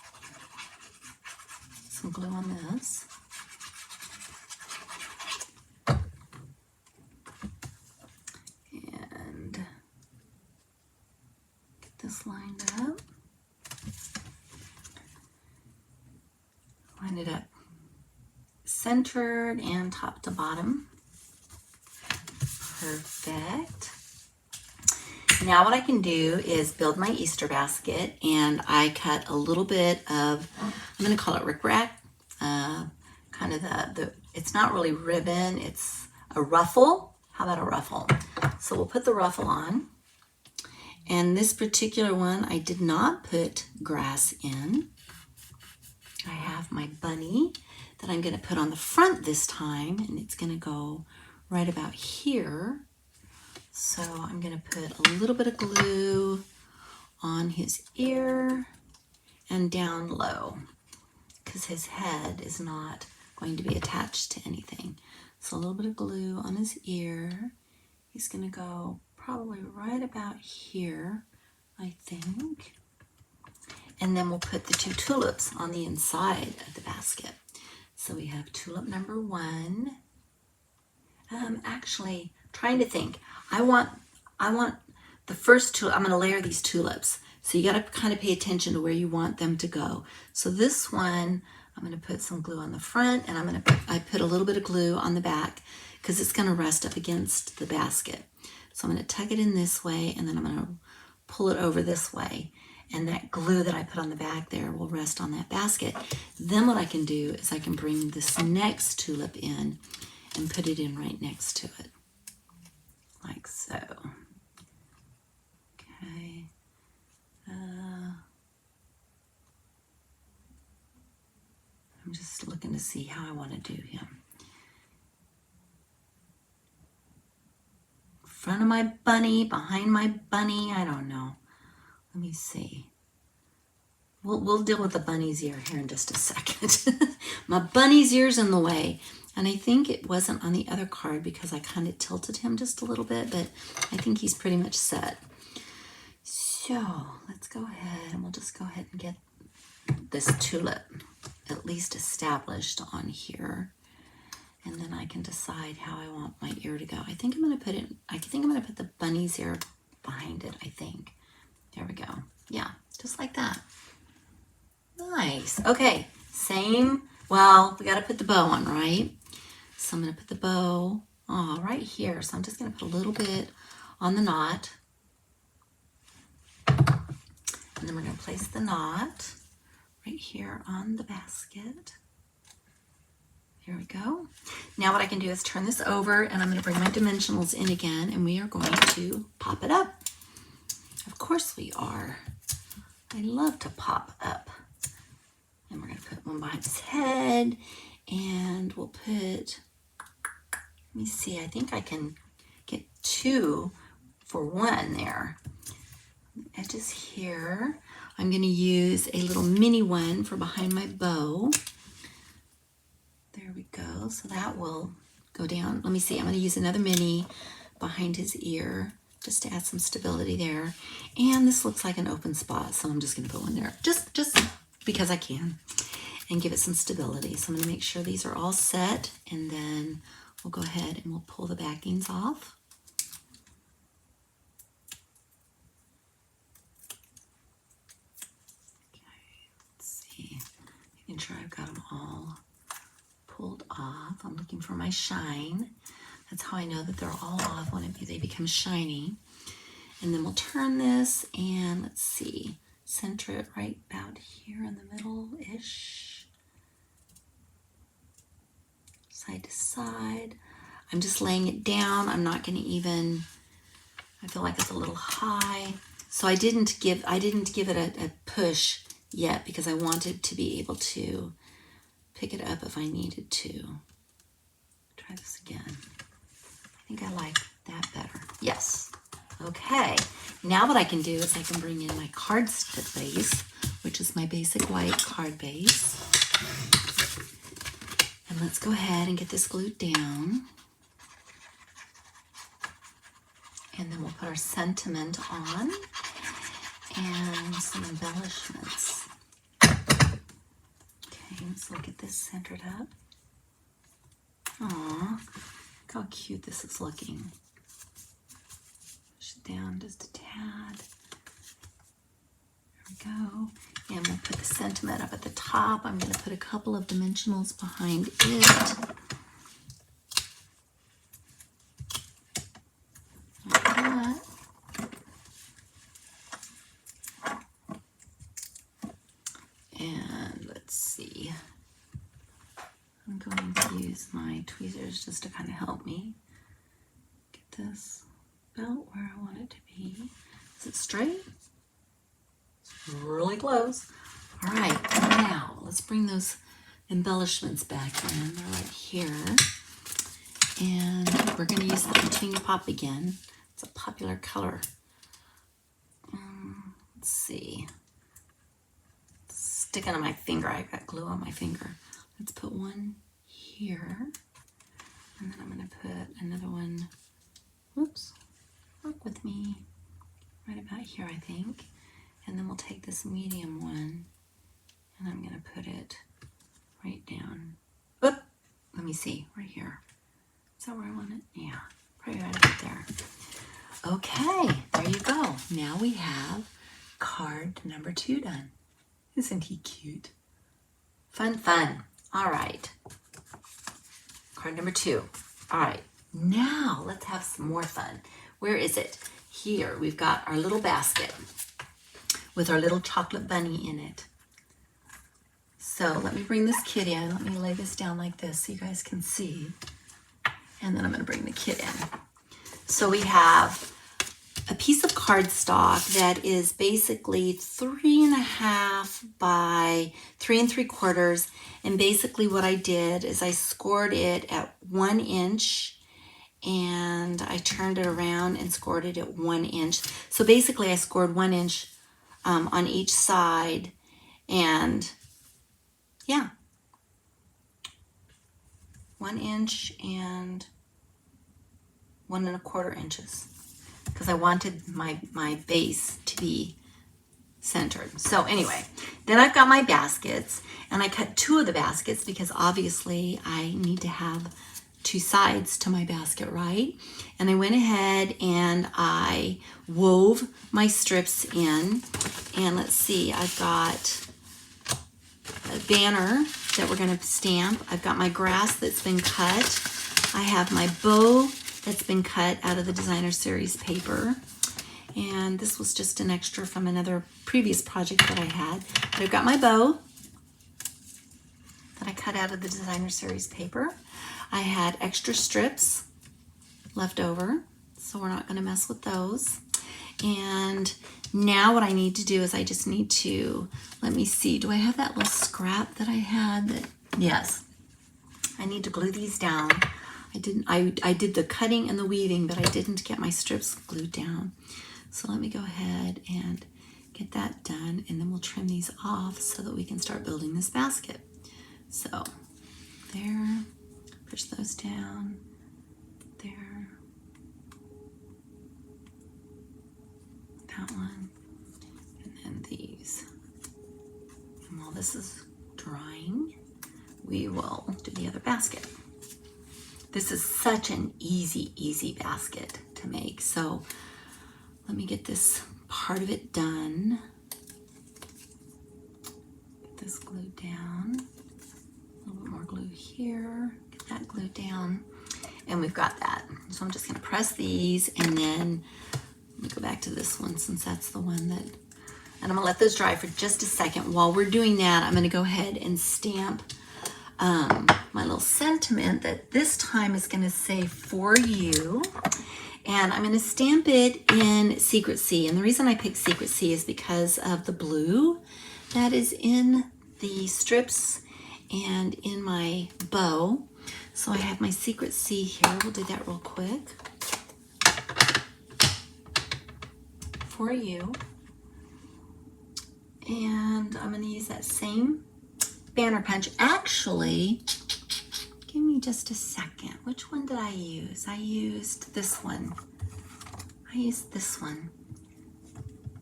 some glue on this. And get this lined up. Line it up centered and top to bottom. Perfect. Now what I can do is build my Easter basket, and I cut a little bit of, I'm going to call it rickrack, kind of it's not really ribbon, it's a ruffle. How about a ruffle? So we'll put the ruffle on. And this particular one, I did not put grass in. I have my bunny that I'm going to put on the front this time, and it's going to go right about here. So I'm going to put a little bit of glue on his ear and down low, because his head is not going to be attached to anything. So a little bit of glue on his ear. He's going to go probably right about here, I think. And then we'll put the two tulips on the inside of the basket. So we have tulip number 1. Actually, trying to think. I want the first tulip. I'm going to layer these tulips. So you got to kind of pay attention to where you want them to go. So this one, I'm going to put some glue on the front, and I put a little bit of glue on the back because it's going to rest up against the basket. So I'm going to tuck it in this way, and then I'm going to pull it over this way. And that glue that I put on the back there will rest on that basket. Then what I can do is I can bring this next tulip in and put it in right next to it, like so. Okay. I'm just looking to see how I want to do him. Front of my bunny, behind my bunny, I don't know. Let me see. We'll deal with the bunny's ear here in just a second. My bunny's ear's in the way. And I think it wasn't on the other card because I kind of tilted him just a little bit, but I think he's pretty much set. So let's go ahead and we'll just go ahead and get this tulip at least established on here. And then I can decide how I want my ear to go. I think I'm going to put the bunny's ear behind it, I think. There we go. Yeah, just like that. Nice. Okay, same. Well, we got to put the bow on, right? So I'm going to put the bow right here. So I'm just going to put a little bit on the knot. And then we're going to place the knot right here on the basket. Here we go. Now what I can do is turn this over, and I'm going to bring my dimensionals in again, and we are going to pop it up. Of course we are. I love to pop up. And we're going to put one behind his head, and we'll put, let me see, I think I can get 2 for 1 there. Edges here. I'm going to use a little mini one for behind my bow. There we go. So that will go down. Let me see. I'm going to use another mini behind his ear just to add some stability there. And this looks like an open spot, so I'm just going to put one there just because I can and give it some stability. So I'm going to make sure these are all set, and then we'll go ahead and we'll pull the backings off. Making sure I've got them all pulled off. I'm looking for my shine. That's how I know that they're all off when they become shiny. And then we'll turn this and let's see, center it right about here in the middle-ish. Side to side. I'm just laying it down. I'm not going to even, I feel like it's a little high. So I didn't give it a push yet because I wanted to be able to pick it up if I needed to. Try this again. I think I like that better. Yes. Okay. Now what I can do is I can bring in my cardstock base, which is is my basic white card base. And let's go ahead and get this glued down. And then we'll put our sentiment on and some embellishments. Okay, so we'll get this centered up. Aw, look how cute this is looking. Push it down just a tad. There we go. And we'll put the sentiment up at the top. I'm going to put a couple of dimensionals behind it. Like that. And let's see. I'm going to use my tweezers just to kind of help me get this about where I want it to be. Is it straight? It's really close. All right, now let's bring those embellishments back in. They're right here. And we're going to use the Petunia Pop again. It's a popular color. Let's see. It's sticking on my finger. I got glue on my finger. Let's put one here, and then I'm going to put another one, whoops, work with me, right about here I think, and then we'll take this medium one, and I'm going to put it right down. Oop, let me see, right here. Is that where I want it? Yeah, probably right about there. Okay, there you go. Now we have card number 2 done. Isn't he cute? Fun, fun. All right, card number 2. All right, now let's have some more fun. Where is it? Here, we've got our little basket with our little chocolate bunny in it. So let me bring this kit in. Let me lay this down like this so you guys can see. And then I'm gonna bring the kit in. So we have a piece of cardstock that is basically 3.5 by 3 3/4. And basically what I did is I scored it at 1 inch and I turned it around and scored it at 1 inch. So basically I scored 1 inch on each side, and yeah, 1 inch and 1 1/4 inches. Because I wanted my base to be centered. So anyway, then I've got my baskets, and I cut 2 of the baskets because obviously I need to have 2 sides to my basket, right? And I went ahead and I wove my strips in, and let's see, I've got a banner that we're going to stamp. I've got my grass that's been cut. I have my bow that's been cut out of the designer series paper, and this was just an extra from another previous project that I had. But I've got my bow that I cut out of the designer series paper. I had extra strips left over, so we're not going to mess with those. And now what I need to do is I just need to, let me see, do I have that little scrap that I had? Yes, I need to glue these down. I did the cutting and the weaving, but I didn't get my strips glued down. So let me go ahead and get that done, and then we'll trim these off so that we can start building this basket. So there, push those down, there, that one, and then these. And while this is drying, we will do the other basket. This is such an easy basket to make. So let me get this part of it done. Get this glued down. A little bit more glue here. Get that glued down. And we've got that. So I'm just going to press these, and then let me go back to this one since that's the one that, and I'm going to let those dry for just a second. While we're doing that, I'm going to go ahead and stamp my little sentiment that this time is going to say "for you," and I'm going to stamp it in Secrecy. And the reason I picked Secrecy is because of the blue that is in the strips and in my bow. So I have my Secrecy here. We'll do that real quick. For you. And I'm going to use that same banner punch. Actually, give me just a second. Which one did I use? I used this one. I used this one.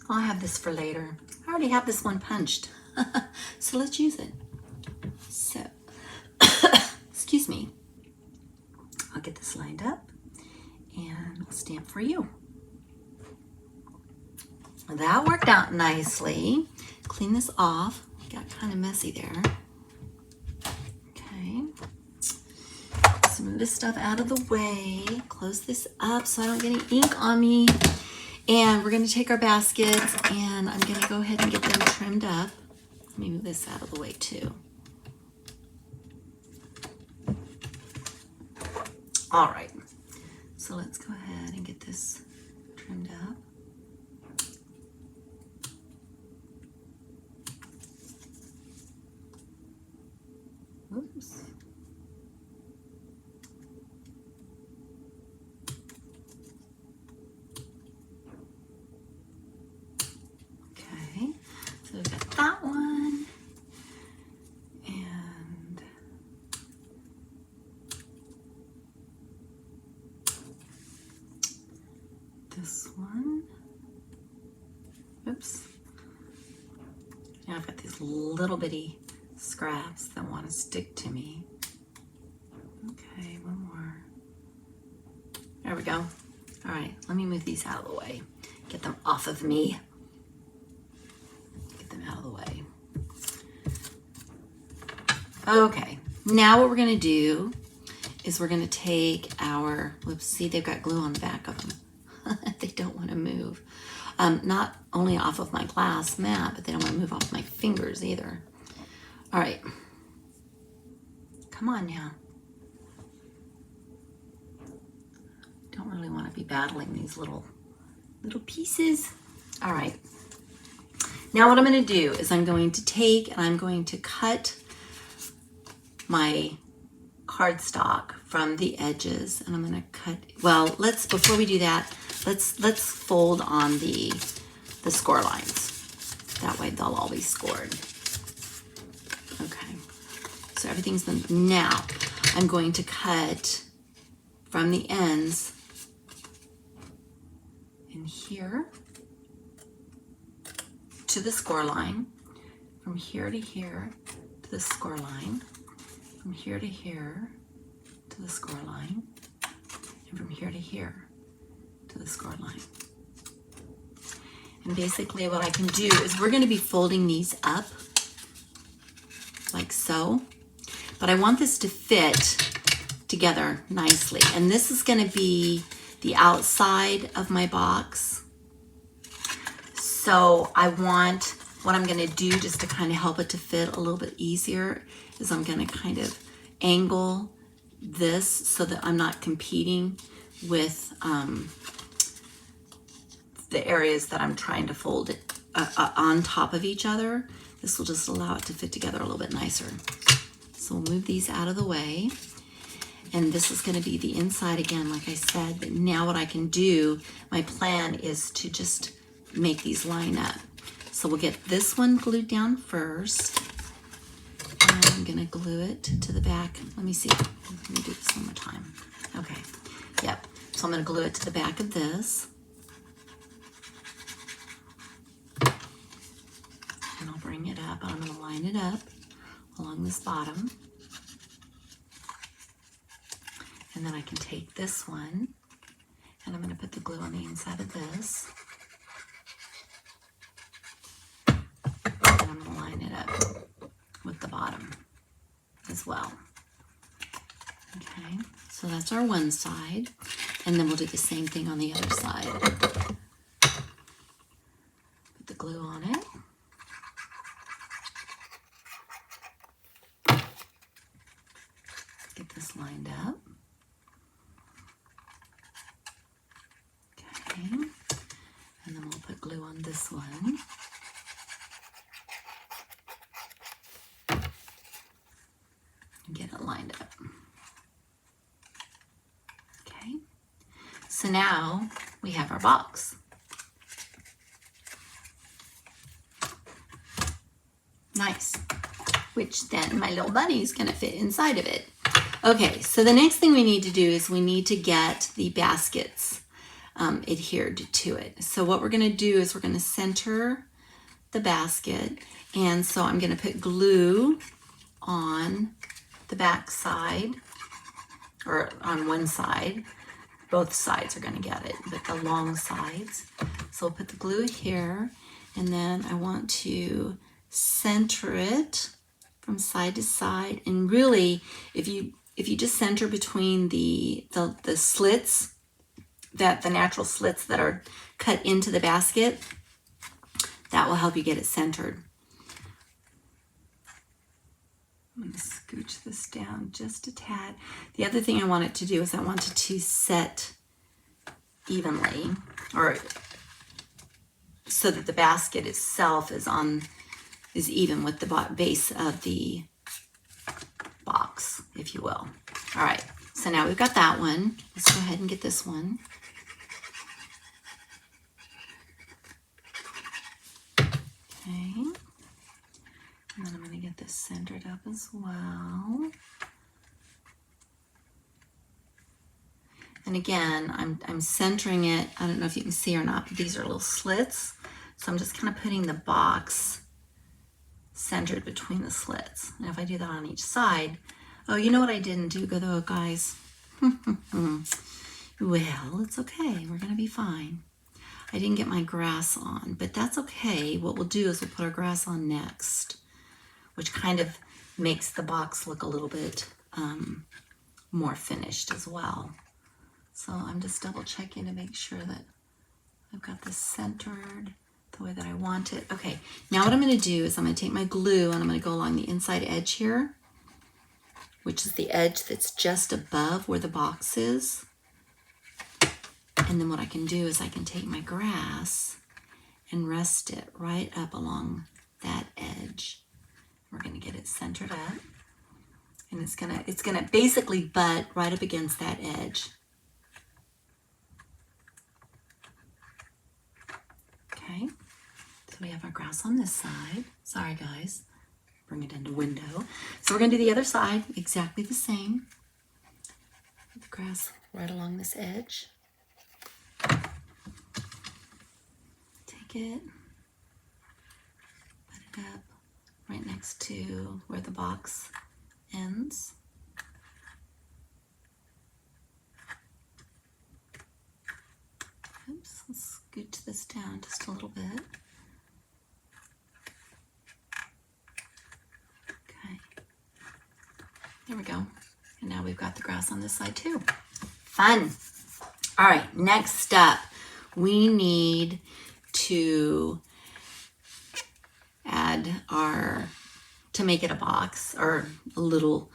I'll have this for later. I already have this one punched. So let's use it. So, excuse me. I'll get this lined up and I'll stamp for you. That worked out nicely. Clean this off. Got kind of messy there. Okay. So move this stuff out of the way. Close this up so I don't get any ink on me. And we're going to take our baskets and I'm going to go ahead and get them trimmed up. Let me move this out of the way too. All right. So let's go ahead and get this trimmed up. Oops. Okay, so we've got that one, and this one. Oops. Now I've got these little bitty scraps that want to stick to me. Okay, one more. There we go. All right, let me move these out of the way. Get them off of me. Get them out of the way. Okay, now what we're gonna do is we're gonna take our, whoops, see they've got glue on the back of them. They don't wanna move. Not only off of my glass mat, but they don't wanna move off my fingers either. All right, come on now. Don't really want to be battling these little pieces. All right, now what I'm going to do is I'm going to take and I'm going to cut my cardstock from the edges, and I'm going to cut, well, before we do that, let's fold on the score lines. That way they'll all be scored. Okay, so everything's done. Now I'm going to cut from the ends in here to the score line, from here to here to the score line, from here to here to the score line, and from here to here to the score line. And basically what I can do is we're going to be folding these up like so, but I want this to fit together nicely. And this is going to be the outside of my box. So what I'm going to do just to kind of help it to fit a little bit easier is I'm going to kind of angle this so that I'm not competing with the areas that I'm trying to fold it on top of each other. This will just allow it to fit together a little bit nicer. So we'll move these out of the way. And this is going to be the inside again, like I said. But now what I can do, my plan is to just make these line up. So we'll get this one glued down first. And I'm going to glue it to the back. Let me see. Let me do this one more time. Okay. Yep. So I'm going to glue it to the back of this. And I'll bring it up. I'm going to line it up along this bottom. And then I can take this one and I'm going to put the glue on the inside of this. And I'm going to line it up with the bottom as well. Okay, so that's our one side. And then we'll do the same thing on the other side. Put the glue on it. Get this lined up. Okay, and then we'll put glue on this one. And get it lined up. Okay, so now we have our box. Nice. Which then my little bunny is going to fit inside of it. Okay, so the next thing we need to do is we need to get the baskets adhered to it. So what we're going to do is we're going to center the basket, and so I'm going to put glue on the back side, or on one side. Both sides are going to get it, but the long sides. So I'll put the glue here, and then I want to center it from side to side. And really, if you just center between the slits, the natural slits that are cut into the basket, that will help you get it centered. I'm going to scooch this down just a tad. The other thing I want it to do is I want it to set evenly, or so that the basket itself is even with the base of the box, if you will. All right, so now we've got that one. Let's go ahead and get this one. Okay, and then I'm going to get this centered up as well. And again, I'm centering it. I don't know if you can see or not, but these are little slits. So I'm just kind of putting the box centered between the slits. And if I do that on each side, oh, you know what I didn't do though, guys? Well, it's okay. We're going to be fine. I didn't get my grass on, but that's okay. What we'll do is we'll put our grass on next, which kind of makes the box look a little bit more finished as well. So I'm just double checking to make sure that I've got this centered the way that I want it. Okay, now what I'm going to do is I'm going to take my glue and I'm going to go along the inside edge here, which is the edge that's just above where the box is. And then what I can do is I can take my grass and rest it right up along that edge. We're going to get it centered up, and it's gonna basically butt right up against that edge. Okay, so we have our grass on this side. Sorry guys, bring it into window. So we're gonna do the other side exactly the same. Put the grass right along this edge. Take it, put it up right next to where the box ends. Oops, let's scooch this down just a little bit. Okay, there we go. And now we've got the grass on this side too. Fun. All right, next step, we need to add to make it a box, or a little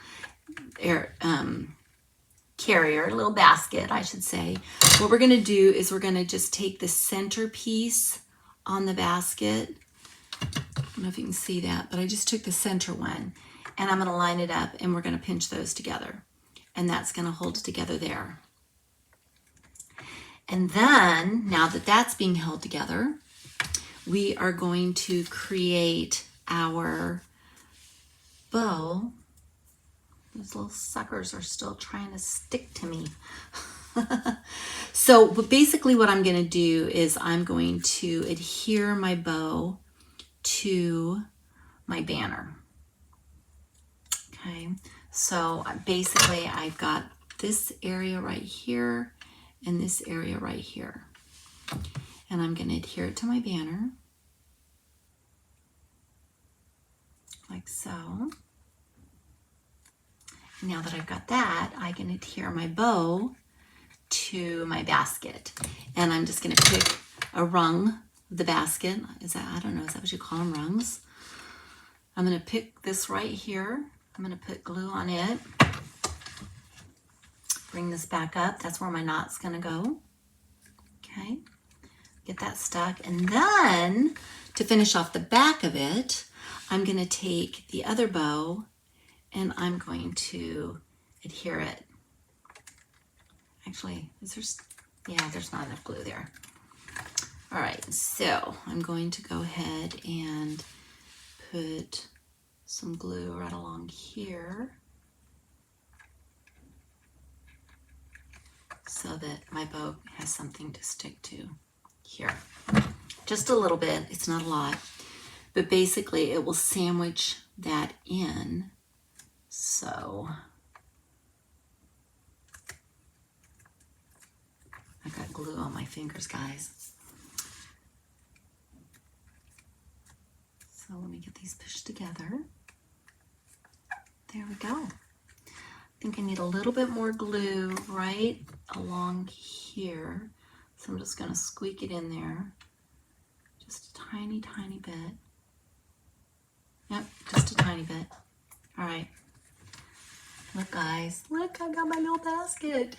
carrier, a little basket, I should say. What we're going to do is we're going to just take the center piece on the basket. I don't know if you can see that, but I just took the center one, and I'm going to line it up, and we're going to pinch those together, and that's going to hold it together there. And then, now that that's being held together, we are going to create our bow. Those little suckers are still trying to stick to me. So, but basically what I'm going to do is I'm going to adhere my bow to my banner. Okay, so basically I've got this area right here and this area right here. And I'm going to adhere it to my banner, like so. Now that I've got that, I can adhere my bow to my basket. And I'm just going to pick a rung of the basket. Is that, I don't know, is that what you call them, rungs? I'm going to pick this right here. I'm going to put glue on it. Bring this back up. That's where my knot's going to go. Okay. Get that stuck. And then to finish off the back of it, I'm going to take the other bow and I'm going to adhere it. Actually, there's not enough glue there. All right, so I'm going to go ahead and put some glue right along here so that my bow has something to stick to here. Just a little bit, it's not a lot, but basically it will sandwich that in. So I got glue on my fingers, guys. So let me get these pushed together. There we go. I think I need a little bit more glue right along here. So I'm just gonna squeak it in there. Just a tiny, tiny bit. Yep, just a tiny bit. All right. Look, guys, look, I got my little basket.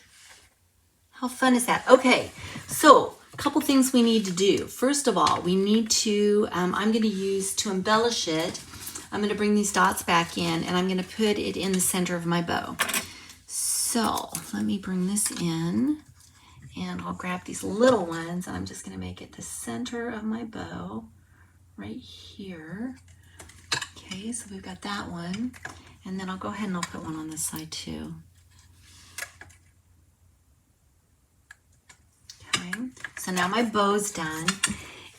How fun is that? Okay, so a couple things we need to do. First of all, we need to, I'm gonna use, to embellish it, I'm gonna bring these dots back in and I'm gonna put it in the center of my bow. So let me bring this in and I'll grab these little ones and I'm just gonna make it the center of my bow right here. Okay, so we've got that one. And then I'll go ahead and I'll put one on this side too. Okay, so now my bow's done.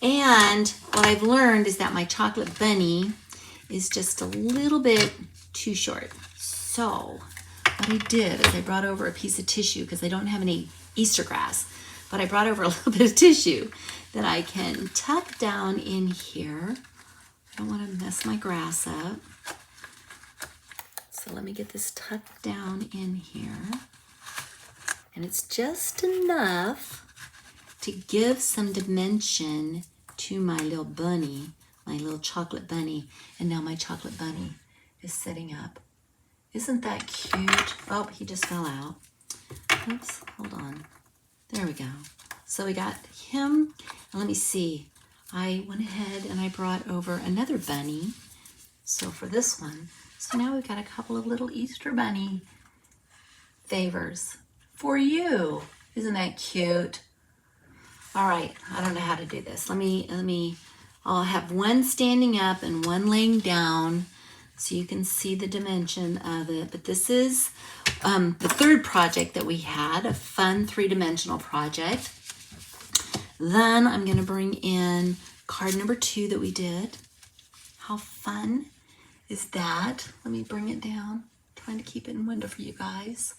And what I've learned is that my chocolate bunny is just a little bit too short. So what I did is I brought over a piece of tissue because I don't have any Easter grass, but I brought over a little bit of tissue that I can tuck down in here. I don't want to mess my grass up. So let me get this tucked down in here. And it's just enough to give some dimension to my little bunny, my little chocolate bunny. And now my chocolate bunny is sitting up. Isn't that cute? Oh, he just fell out. Oops, hold on. There we go. So we got him. And let me see. I went ahead and I brought over another bunny. So for this one, so now we've got a couple of little Easter bunny favors for you. Isn't that cute? All right, I don't know how to do this. I'll have one standing up and one laying down so you can see the dimension of it. But this is the third project that we had, a fun three-dimensional project. Then I'm gonna bring in card number 2 that we did. How fun is that? Let me bring it down. I'm trying to keep it in window for you guys.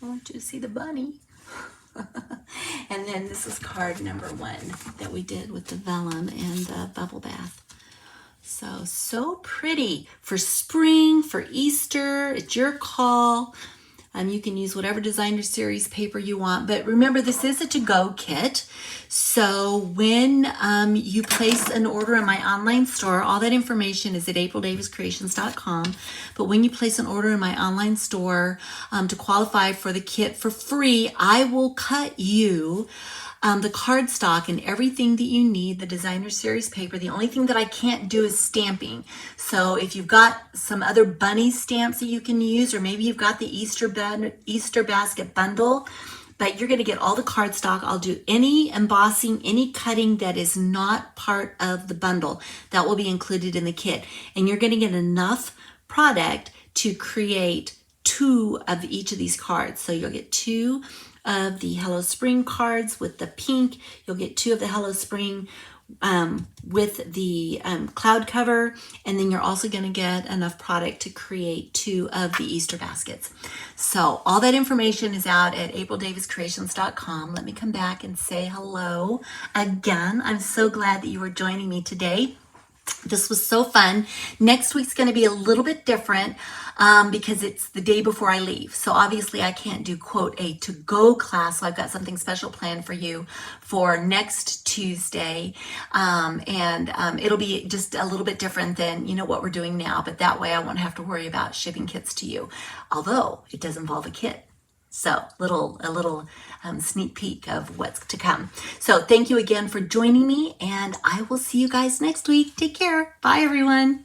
I want you to see the bunny. And then this is card number 1 that we did with the vellum and the bubble bath. So pretty for spring, for Easter. It's your call. You can use whatever designer series paper you want, but remember this is a to-go kit. So when you place an order in my online store, all that information is at aprildaviscreations.com. But when you place an order in my online store to qualify for the kit for free, I will cut you the cardstock and everything that you need, the designer series paper. The only thing that I can't do is stamping. So if you've got some other bunny stamps that you can use, or maybe you've got the Easter basket bundle, but you're going to get all the cardstock. I'll do any embossing, any cutting that is not part of the bundle. That will be included in the kit. And you're going to get enough product to create 2 of each of these cards. So you'll get 2 of the Hello Spring cards with the pink. You'll get 2 of the Hello Spring with the cloud cover, and then you're also going to get enough product to create 2 of the Easter baskets. So all that information is out at aprildaviscreations.com. Let me come back and say hello again. I'm so glad that you were joining me today. This was so fun. Next week's going to be a little bit different because it's the day before I leave. So obviously I can't do, quote, a to-go class. So I've got something special planned for you for next Tuesday. It'll be just a little bit different than, what we're doing now. But that way I won't have to worry about shipping kits to you. Although it does involve a kit. So a little sneak peek of what's to come. So thank you again for joining me, and I will see you guys next week. Take care. Bye, everyone.